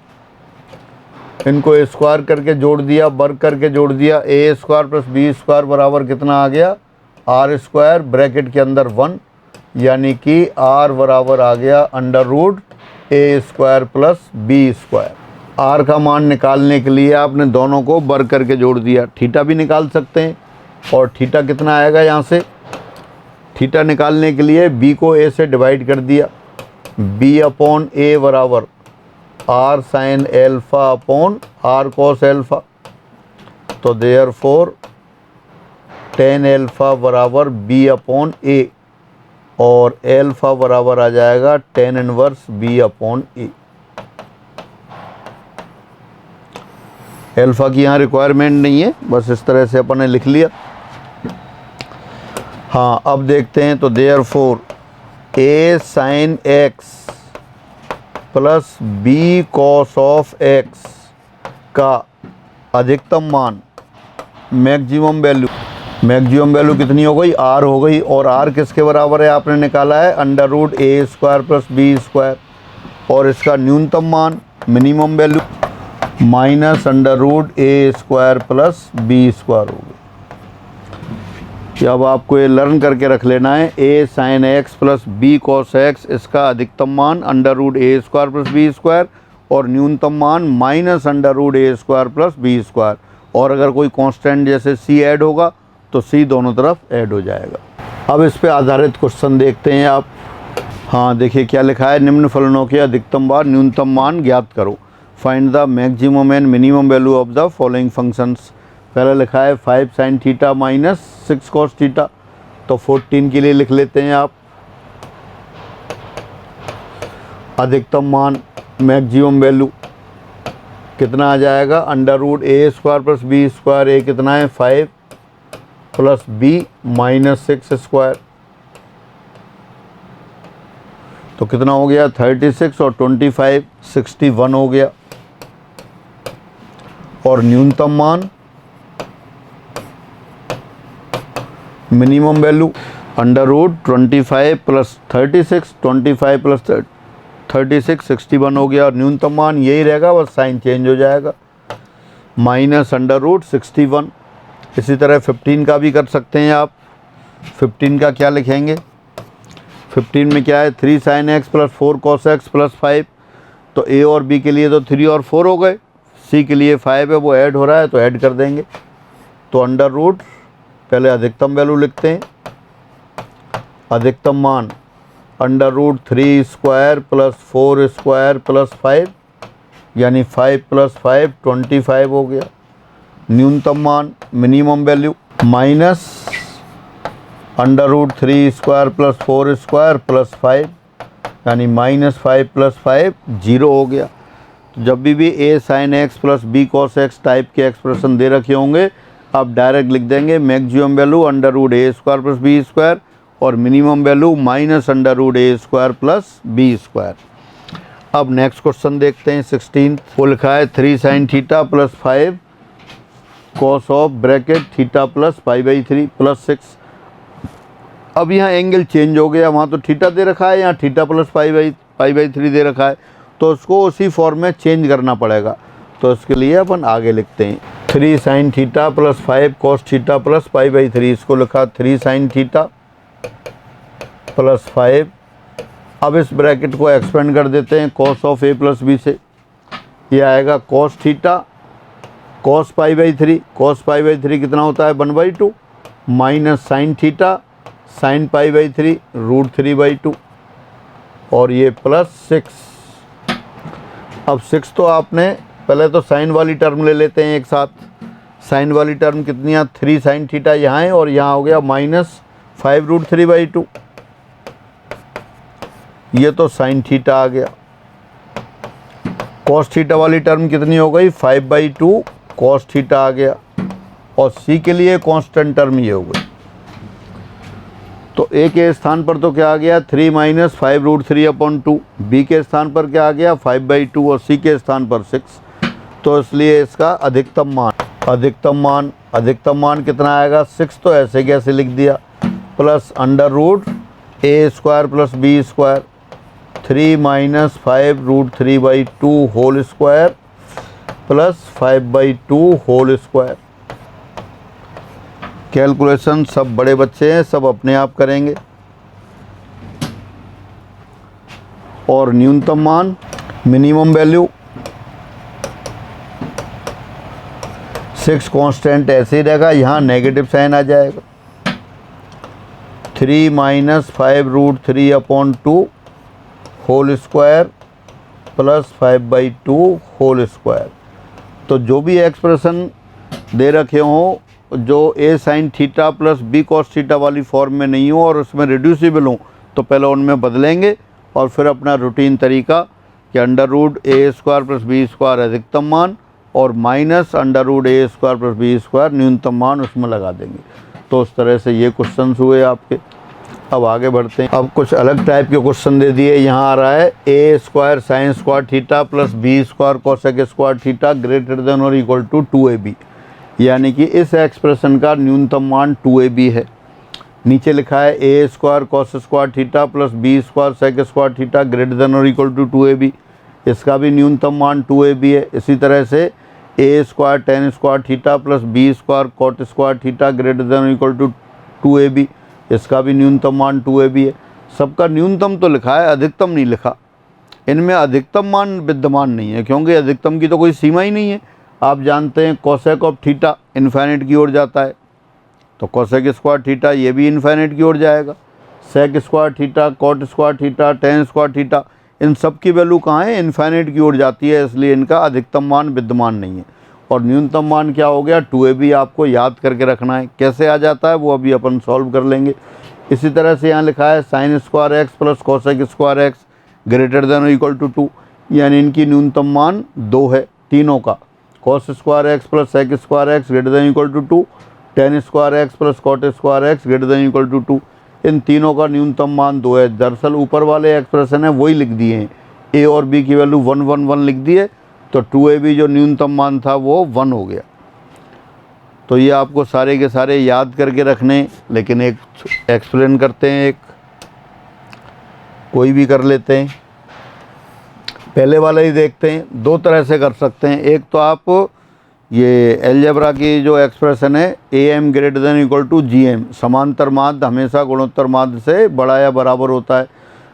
इनको स्क्वायर करके जोड़ दिया, वर्ग करके जोड़ दिया, A square plus B square बराबर कितना आ गया? आर स्क्वायर ब्रैकेट के अंदर 1, यानी कि r बराबर आ गया under root A square plus B square. R का मान निकालने के लिए आपने दोनों को वर्ग करके जोड़ दिया। थीटा भी निकाल सकते हैं, और थीटा कितना आएगा यहाँ से? थीटा निकालने के लिए बी को ए से डिवाइड कर दिया, बी अपॉन ए बराबर R sine alpha upon R cos alpha. तो देयरफॉर टेन एल्फा बराबर बी अपॉन ए, और एल्फा बराबर आ जाएगा tan inverse B upon A. Alpha की यहाँ रिक्वायरमेंट नहीं है, बस इस तरह से अपन ने लिख लिया। हाँ, अब देखते हैं। तो therefore A sine x plus B cos of x का अधिकतम मान, मैक्सिमम वैल्यू कितनी हो गई? आर हो गई। और आर किसके बराबर है आपने निकाला है? Under root A square plus B square. और इसका न्यूनतम मान, minimum value, minus under root A square plus B square हो गई। अब आपको ये लर्न करके रख लेना है। A sine x plus B cos X, इसका अधिकतम मान under root A square plus B square और न्यूनतम मान minus under root A square plus B square. और अगर कोई कांस्टेंट जैसे सी ऐड होगा तो सी दोनों तरफ ऐड हो जाएगा। अब इस पे आधारित क्वेश्चन देखते हैं आप। हाँ, देखिए क्या लिखा है। निम्न फलनों के अधिकतम व न्यूनतम मान ज्ञात करो। Find the maximum and minimum value of the following functions. पहले लिखा है 5 sin theta minus 6 cos theta, तो 14 के लिए लिख लेते हैं आप। अधिकतम मान, मैक्सिमम वैल्यू कितना आ जाएगा? Under root A square plus B square. ए कितना है? 5 प्लस बी माइनस 6 स्क्वायर, तो कितना हो गया? 36 और 25 61 हो गया। और न्यूनतम मान, minimum value under root 25 plus 36, 25 plus 36 61 हो गया। और न्यूनतम मान यही रहेगा, बस साइन चेंज हो जाएगा, माइनस अंडर रूट 61। इसी तरह 15 का भी कर सकते हैं आप। 15 का क्या लिखेंगे? 15 में क्या है 3 sin x plus 4 cos x plus 5। तो a और b के लिए तो 3 और 4 हो गए, c के लिए 5 है वो ऐड हो रहा है तो ऐड कर देंगे। तो अंडर रूट पहले अधिकतम वैल्यू लिखते हैं, अधिकतम मान under root 3 square plus 4 square plus 5 यानी 5 प्लस 5 25 हो गया। न्यूनतम मान minimum value minus under root 3 square plus 4 square plus 5 यानी -5 प्लस 5 0 हो गया। तो जब भी a sin x plus b cos x type के एक्सप्रेशन दे रखे होंगे आप डायरेक्ट लिख देंगे maximum value under root a square plus b square और minimum value minus under root a square plus b square. अब नेक्स्ट क्वेश्चन देखते हैं 16। वो लिखा है 3 sin theta plus 5 cos of bracket theta plus π/3 plus 6। अब यहाँ एंगल चेंज हो गया, वहाँ तो थीटा दे रखा है, यहाँ थीटा प्लस π/3 दे रखा है, तो उसको उसी फॉर्म में चेंज करना पड़ेगा। तो इसके लिए अपन आगे लिखते हैं 3 sin theta plus 5 cos theta plus π/3। इसको लिखा 3 sin थीटा प्लस 5। अब इस ब्रैकेट को एक्सपेंड कर देते हैं cos of a plus b से, ये आएगा cos थीटा cos π/3। cos π/3 कितना होता है 1/2 माइनस sin थीटा sin π/3 √3/2 और ये प्लस 6। अब 6 तो आपने पहले तो साइन वाली टर्म ले लेते हैं एक साथ। साइन वाली टर्म कितनी है 3 sin थीटा यहाँ है और यहाँ हो गया -5 √3/2। ये तो sin थीटा आ गया। cos थीटा वाली टर्म कितनी हो गई 5/2 cos थीटा आ गया और c के लिए कांस्टेंट टर्म ये हो गई। तो a के स्थान पर तो क्या आ गया 3 - 5 √3/2, b के स्थान पर क्या आ गया 5/2 और c के स्थान पर 6। तो इसलिए इसका अधिकतम मान कितना आएगा 6। तो ऐसे कैसे लिख दिया plus under root a square plus b square 3 - 5 √3/2 whole square plus 5/2 whole square. Calculation सब बड़े बच्चे हैं, सब अपने आप करेंगे। और न्यूनतम मान मिनिमम वैल्यू 6 कांस्टेंट ऐसे ही रहेगा, यहाँ नेगेटिव साइन आ जाएगा 3 - 5 √3/2 whole square plus 5/2 whole square. तो जो भी एक्सप्रेशन दे रखे हों जो a sin theta plus b cos theta वाली फॉर्म में नहीं हो और उसमें रिड्यूसिबल हो तो पहले उनमें बदलेंगे और फिर अपना रूटीन तरीका कि under root a square plus b square अधिकतम मान और minus under root a square plus b square न्यूनतम मान उसमें लगा देंगे। तो उस तरह से ये क्वेश्चन हुए आपके। अब आगे बढ़ते हैं। अब कुछ अलग टाइप के क्वेश्चन दे दिए। यहाँ आ रहा है a square sine square theta plus b square cosec square theta greater than और इक्वल टू 2ab, यानी कि इस एक्सप्रेशन का न्यूनतम मान 2ab है। नीचे लिखा है a square cos square theta plus b square sec square theta greater than और इक्वल टू 2ab, इसका भी न्यूनतम मान 2ab है। इसी तरह से a square tan square theta plus b square cot square theta greater than और इक्वल टू 2ab, इसका भी न्यूनतम मान 2ab है। सबका न्यूनतम तो लिखा है, अधिकतम नहीं लिखा। इनमें अधिकतम मान विद्यमान नहीं है क्योंकि अधिकतम की तो कोई सीमा ही नहीं है। आप जानते हैं कोसेक ऑफ थीटा इन्फाइनाइट की ओर जाता है, तो कोसेक स्क्वायर थीटा ये भी इन्फाइनाइट की ओर जाएगा। Sec square theta cot square theta tan square theta इन सब की वैल्यू कहाँ है इन्फाइनाइट की ओर जाती है, इसलिए इनका अधिकतम मान विद्यमान नहीं है। और न्यूनतम मान क्या हो गया 2ab, आपको याद करके रखना है। कैसे आ जाता है वो अभी अपन सॉल्व कर लेंगे। इसी तरह से यहाँ लिखा है sine square x plus cosec square x greater than और इक्वल टू 2, यानी इनकी न्यूनतम मान 2 है तीनों का। Cos square x plus sec square x greater than equal to 2, tan square x plus cot square x greater than equal to 2, इन तीनों का न्यूनतम मान 2 है। दरअसल ऊपर वाले एक्सप्रेशन है वही लिख दिए हैं, a और b की वैल्यू 1 1 1 लिख दिए, तो 2ab जो न्यूनतम मान था वो 1 हो गया। तो ये आपको सारे के सारे याद करके रखने, लेकिन एक एक्सप्लेन करते हैं, एक कोई भी कर लेते हैं। पहले वाला ही देखते हैं। दो तरह से कर सकते हैं। एक तो आप ये एलजेब्रा की जो एक्सप्रेशन है A M greater than equal to G M, समांतर माध्य हमेशा गुणोत्तर माध्य से बड़ा या बराबर होता है।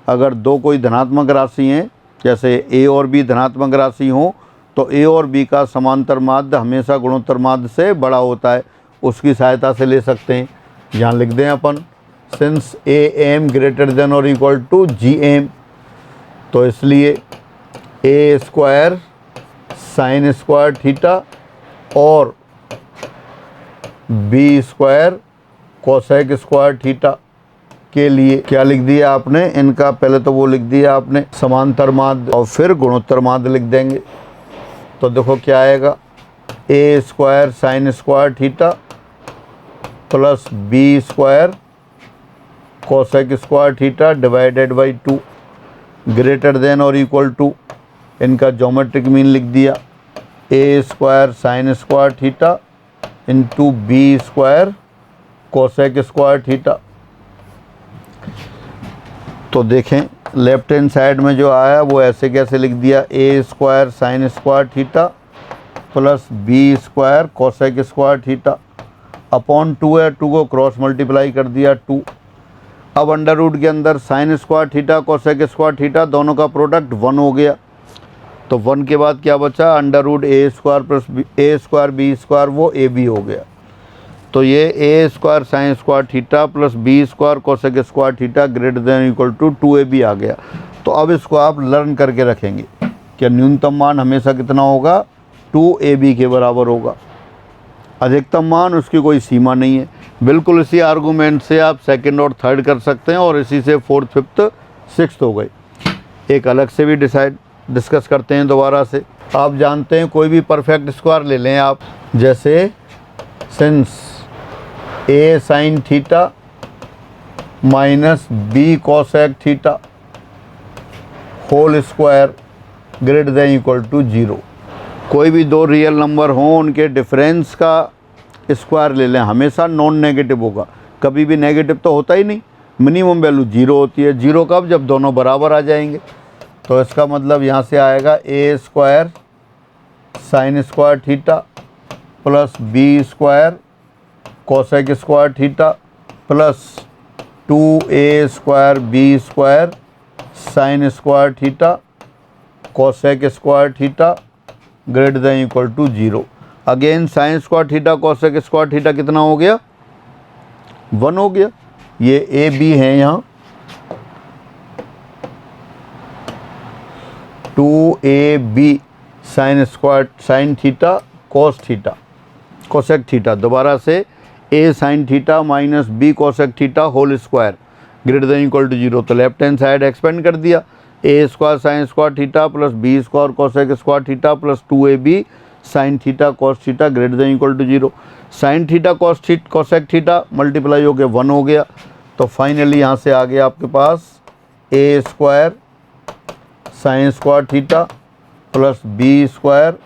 अगर दो कोई धनात्मक राशि हैं, जैसे ए और बी धनात्मक राशि हों, तो ए और बी का समांतर माध्य हमेशा गुणोत्तर माध्य से बड़ा होता है, उसकी सहायता से ले सकते हैं। यहाँ लिख दें अपन since A M greater than और इक्वल टू जी एम, तो इसलिए A square sine square theta और B square cosec square theta के लिए क्या लिख दिया आपने, इनका पहले तो वो लिख दिया आपने समांतर माध्य और फिर गुणोत्तर माध्य लिख देंगे। तो देखो क्या आएगा, A square sine square theta plus B square cosec square theta divided by 2 greater than और इक्वल टू, इनका ज्योमेट्रिक मीन लिख दिया A square sine square theta into B square cosec square theta. तो देखें लेफ्ट हैंड साइड में जो आया वो ऐसे कैसे लिख दिया, A square sine square theta plus B square cosec square theta upon 2 है, 2 को क्रॉस मल्टीप्लाई कर दिया 2। अब अंडर रूट के अंदर sign square theta cosec square theta दोनों का प्रोडक्ट 1 हो गया, तो 1 के बाद क्या बचा, under root A square plus A square B square, वो ए बी हो गया। तो ये A square sine square theta plus B square cosec square theta greater than equal to 2ab आ गया। तो अब इसको आप लर्न करके रखेंगे कि न्यूनतम मान हमेशा कितना होगा, 2ab के बराबर होगा। अधिकतम मान उसकी कोई सीमा नहीं है। बिल्कुल इसी आर्गूमेंट से आप सेकंड और थर्ड कर सकते हैं और इसी से फोर्थ फिफ्थ सिक्स्थ हो गए। एक अलग से भी डिस्कस करते हैं दोबारा से। आप जानते हैं कोई भी परफेक्ट स्क्वायर ले लें आप, जैसे since a sine theta minus B cosec theta whole square greater than equal to 0। कोई भी दो रियल नंबर हों उनके डिफरेंस का स्क्वायर ले लें, हमेशा नॉन नेगेटिव होगा, कभी भी नेगेटिव तो होता ही नहीं। मिनिमम वैल्यू 0 होती है। 0 कब, जब दोनों बराबर आ जाएंगे। तो इसका मतलब यहाँ से आएगा A square sine square theta plus B square cosec square theta plus 2a square B square sine square theta cosec square theta greater than equal to 0। Again sine square theta cosec square theta कितना हो गया, 1 हो गया। ये A B है यहाँ 2ab sine square sine theta cos theta cosec theta, दोबारा से A sine theta minus B cosec theta whole square greater than equal to 0। तो लेफ्ट हैंड साइड एक्सपेंड कर दिया, A square sine square theta plus B square cosec square theta plus 2ab sine theta cos theta greater than equal to 0। Sine theta cosec theta multiply हो गया 1 हो गया। तो finally यहाँ से आ गया आपके पास A square sine square theta plus B square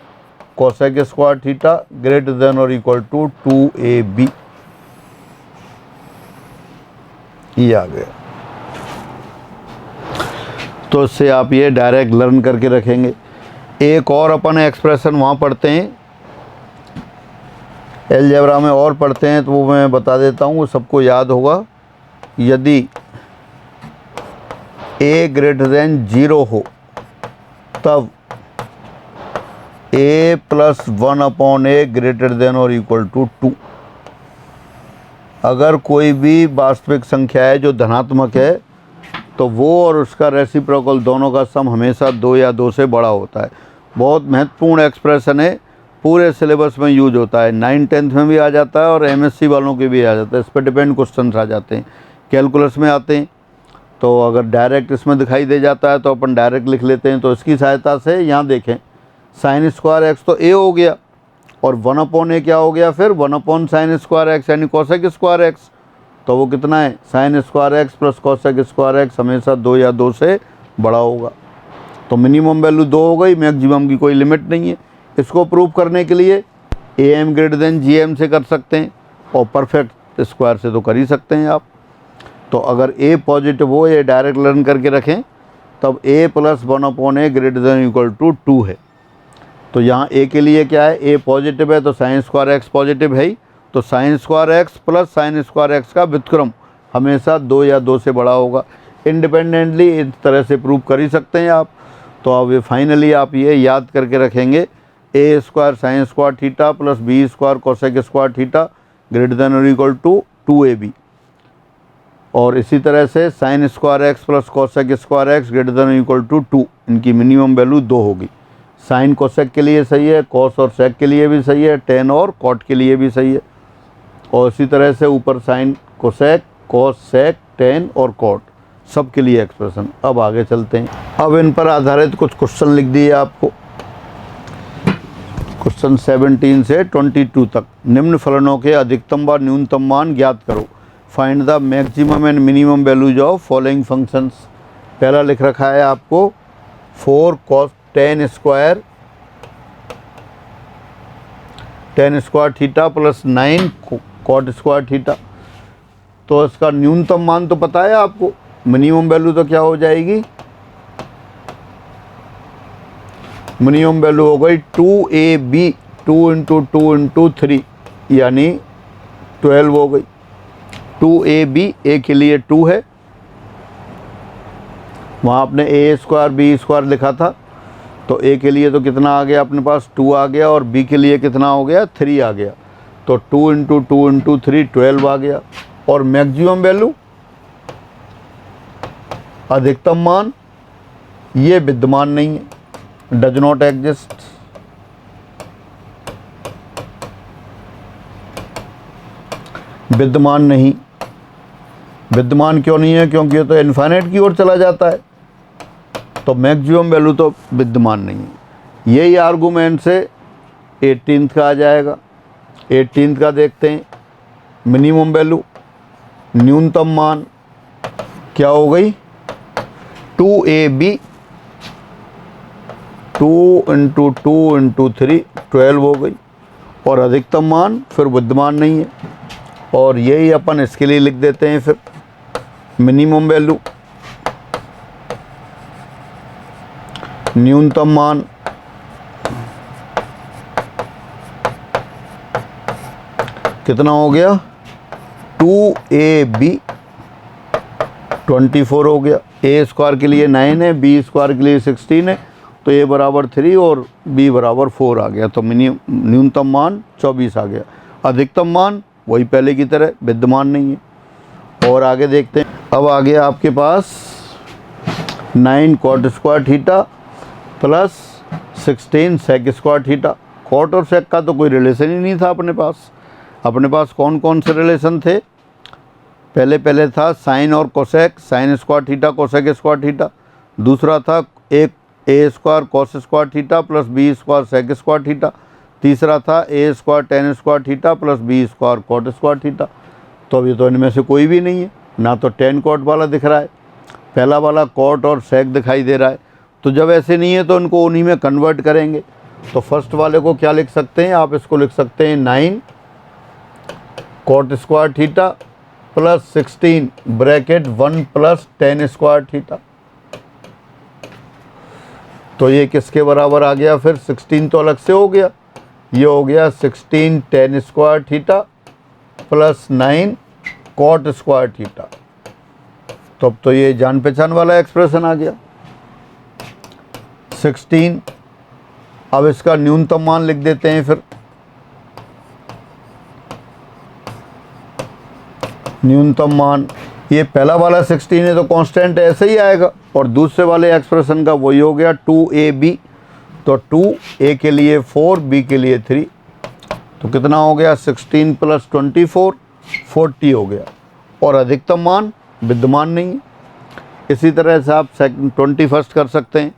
cosec square theta greater than और इक्वल टू 2ab, ये आ गया। तो इससे आप ये डायरेक्ट लर्न करके रखेंगे। एक और अपन एक्सप्रेशन वहाँ पढ़ते हैं, अलजेब्रा में और पढ़ते हैं, तो वो मैं बता देता हूँ, वो सबको याद होगा। यदि a ग्रेटर देन 0 हो तब a plus 1 upon a greater than और इक्वल टू 2। अगर कोई भी वास्तविक संख्या है जो धनात्मक है तो वो और उसका रेसिप्रोकल दोनों का सम हमेशा 2 या 2 से बड़ा होता है। बहुत महत्वपूर्ण एक्सप्रेशन है, पूरे सिलेबस में यूज होता है, 9th-10th में भी आ जाता है और MSc वालों के भी आ जाता है। इस पर डिपेंड क्वेश्चन आ जाते हैं, कैलकुलस में आते हैं। तो अगर डायरेक्ट इसमें दिखाई दे जाता है तो अपन डायरेक्ट लिख लेते हैं। तो इसकी सहायता से यहाँ देखें, साइन स्क्वायर एक्स तो a हो गया और 1 अपॉन a क्या हो गया, फिर 1 अपॉन साइन स्क्वायर एक्स यानी कोसेक स्क्वायर एक्स। तो वो कितना है, sine square x plus cosec square x हमेशा 2 या 2 से बड़ा होगा। तो मिनिमम वैल्यू 2 हो गई, मैक्सिमम की कोई लिमिट नहीं है। इसको प्रूव करने के लिए am ग्रेटर देन gm से कर सकते हैं और परफेक्ट स्क्वायर से तो कर ही सकते हैं आप। तो अगर a पॉजिटिव हो, ये डायरेक्ट लर्न करके रखें, तब a plus 1 upon a greater than equal to 2 है। तो यहाँ ए के लिए क्या है, ए पॉजिटिव है तो साइन स्क्वायर एक्स पॉजिटिव है ही, तो sign square x plus sign square x का व्युत्क्रम हमेशा 2 या 2 से बड़ा होगा। इंडिपेंडेंटली इस तरह से प्रूव कर ही सकते हैं आप। तो अब फाइनली आप ये याद करके रखेंगे, A square sine square theta plus B square cosec square theta greater than और इक्वल टू 2ab। और इसी तरह से sine square x plus cosec square x greater than और इक्वल टू 2, इनकी मिनिमम वैल्यू 2 होगी। साइन कोसेक के लिए सही है, कॉस और सेक के लिए भी सही है, टेन और कॉट के लिए भी सही है। और इसी तरह से ऊपर sine cosec cos sec tan और कॉट सब के लिए एक्सप्रेशन। अब आगे चलते हैं। अब इन पर आधारित कुछ क्वेश्चन लिख दिए आपको, क्वेश्चन 17 से 22 तक। निम्न फलनों के अधिकतम व न्यूनतम मान ज्ञात करो। Find the maximum and minimum values of following functions. पहला लिख रखा है आपको 4 cos 10 square theta plus 9 cot square theta. तो इसका न्यूनतम मान तो पता है आपको, मिनिमम वैल्यू तो क्या हो जाएगी, मिनिमम वैल्यू हो गई 2ab 2 × 2 × 3 यानी 12 हो गई। 2ab ए के लिए 2 है, वहाँ आपने ए स्क्वायर बी स्क्वायर लिखा था, तो ए के लिए तो कितना आ गया अपने पास 2 आ गया, और बी के लिए कितना हो गया 3 आ गया। तो 2 × 2 × 3 12 आ गया। और मैक्सिमम वैल्यू अधिकतम मान ये विद्यमान नहीं है, डज नॉट एग्जिस्ट। विद्यमान नहीं, विद्यमान क्यों नहीं है, क्योंकि ये तो इन्फाइनाइट की ओर चला जाता है, तो मैक्सिमम वैल्यू तो विद्यमान नहीं है। यही आर्गूमेंट से 18th का आ जाएगा। 18th का देखते हैं, मिनिमम वैल्यू न्यूनतम मान क्या हो गई 2ab 2 × 2 × 3 12 हो गई। और अधिकतम मान फिर विद्यमान नहीं है, और यही अपन इसके लिए लिख देते हैं फिर मिनिमम वैल्यू न्यूनतम मान कितना हो गया 2ab 24 हो गया। ए स्क्वायर के लिए 9 है, बी स्क्वायर के लिए 16 है, तो ए बराबर 3 और बी बराबर 4 आ गया। तो न्यूनतम मान 24 आ गया। अधिकतम मान वही पहले की तरह विद्यमान नहीं है। और आगे देखते हैं। अब आ गया आपके पास 9 cot square theta plus 16 sec square theta. Cot और सेक का तो कोई रिलेशन ही नहीं था अपने पास। अपने पास कौन कौन से रिलेशन थे, पहले था साइन और cosec, sine square theta cosec square theta. दूसरा था एक A square cos square theta plus B square sec square theta. तीसरा था A square tan square theta plus B square cot square theta. तो अभी तो इनमें से कोई भी नहीं है, ना तो टेन कॉट वाला दिख रहा है, पहला वाला कॉट और सेक दिखाई दे रहा है। तो जब ऐसे नहीं है तो इनको उन्हीं में कन्वर्ट करेंगे। तो फर्स्ट वाले को क्या लिख सकते हैं आप, इसको लिख सकते हैं 9 cot square theta plus 16 bracket 1 plus 10 square theta. तो ये किसके बराबर आ गया फिर, 16 तो अलग से हो गया, ये हो गया 16 10 square theta plus 9 cot square theta. तो अब तो ये जान पहचान वाला एक्सप्रेशन आ गया 16। अब इसका न्यूनतम मान लिख देते हैं फिर, न्यूनतम मान ये पहला वाला 16 है तो कांस्टेंट ऐसे ही आएगा, और दूसरे वाले एक्सप्रेशन का वही हो गया 2ab। तो 2 ए के लिए 4 बी के लिए 3, तो कितना हो गया 16 प्लस 24 40 हो गया। और अधिकतम मान विद्यमान नहीं है। इसी तरह से आप 21st कर सकते हैं।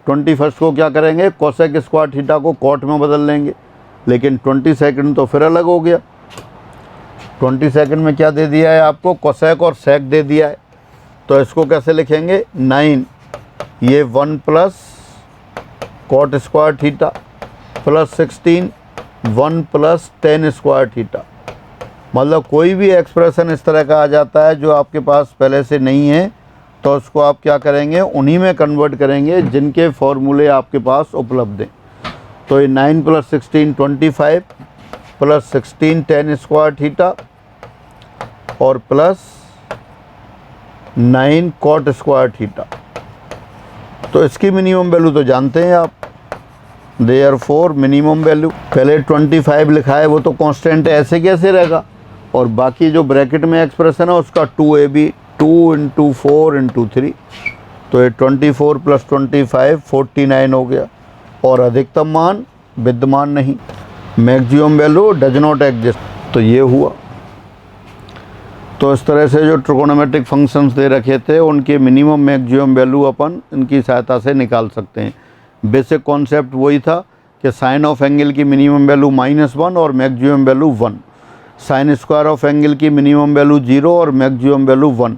21st को क्या करेंगे, कोसेक स्क्वायर थीटा को कॉट में बदल लेंगे, लेकिन 22nd तो फिर अलग हो गया। 22nd में क्या दे दिया है आपको, कोसेक और सेक दे दिया है। तो इसको कैसे लिखेंगे 9 ये 1 plus cot square theta plus 16 1 plus 10 square theta. मतलब कोई भी एक्सप्रेशन इस तरह का आ जाता है जो आपके पास पहले से नहीं है, तो उसको आप क्या करेंगे, उन्हीं में कन्वर्ट करेंगे जिनके फॉर्मूले आपके पास उपलब्ध हैं। तो ये 9 + 16 25 + 16 tan स्क्वायर थीटा और प्लस 9 cot स्क्वायर थीटा। तो इसकी मिनिमम वैल्यू तो जानते हैं आप, देयरफॉर मिनिमम वैल्यू पहले 25 लिखा है वो तो कांस्टेंट है, ऐसे कैसे रहेगा। और बाकी जो ब्रैकेट में एक्सप्रेशन है उसका 2ab 2 × 4 × 3, तो ये 24 + 25 49 हो गया। और अधिकतम मान विद्यमान नहीं, maximum value does not exist, तो ये हुआ। तो इस तरह से जो ट्रिगोनोमेट्रिक फंक्शंस दे रखे थे उनके मिनिमम मैक्सिमम वैल्यू अपन इनकी सहायता से निकाल सकते हैं। बेसिक कॉन्सेप्ट वही था कि साइन ऑफ एंगल की मिनिमम वैल्यू -1 और maximum value 1, sine square of angle की मिनिमम वैल्यू 0 और maximum value 1,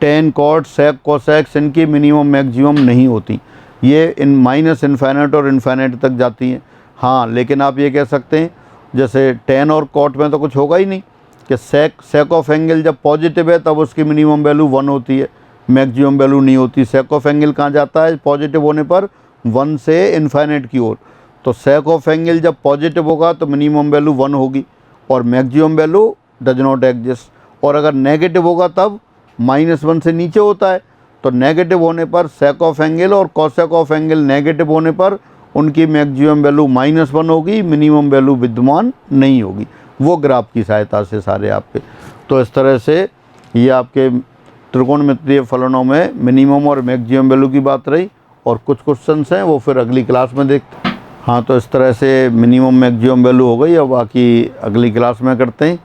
tan cot sec cosecs इनकी मिनिमम मैक्सिमम नहीं होती, ये इन माइनस इन्फाइनाइट और इन्फाइनाइट तक जाती हैं। हाँ, लेकिन आप ये कह सकते हैं जैसे टेन और कॉट में तो कुछ होगा ही नहीं कि सेक ऑफ एंगल जब पॉजिटिव है तब उसकी मिनिमम वैल्यू 1 होती है, मैक्सिमम वैल्यू नहीं होती। सेक ऑफ एंगल कहाँ जाता है पॉजिटिव होने पर, 1 से इन्फाइनाइट की ओर। तो सेक ऑफ एंगल जब पॉजिटिव होगा तो मिनिमम वैल्यू 1 होगी और maximum value does not exist. और अगर नेगेटिव होगा तब -1 से नीचे होता है, तो नेगेटिव होने पर सेक ऑफ एंगल और कॉसेक ऑफ एंगल नेगेटिव होने पर उनकी मैक्सिमम वैल्यू -1 होगी, मिनिमम वैल्यू विद्यमान नहीं होगी। वो ग्राफ की सहायता से सारे आपके। तो इस तरह से ये आपके त्रिकोणमितीय फलनों में मिनिमम और मैक्सिमम वैल्यू की बात रही, और कुछ क्वेश्चंस हैं वो फिर अगली क्लास में देखते हैं। हाँ, तो इस तरह से मिनिमम मैक्सिमम वैल्यू हो गई। अब बाकी अगली क्लास में करते हैं,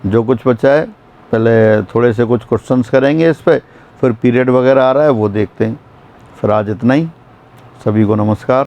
जो कुछ बचा है पहले थोड़े से कुछ क्वेश्चंस करेंगे इस पर, फिर पीरियड वगैरह आ रहा है वो देखते हैं। फिर आज इतना ही, सभी को नमस्कार।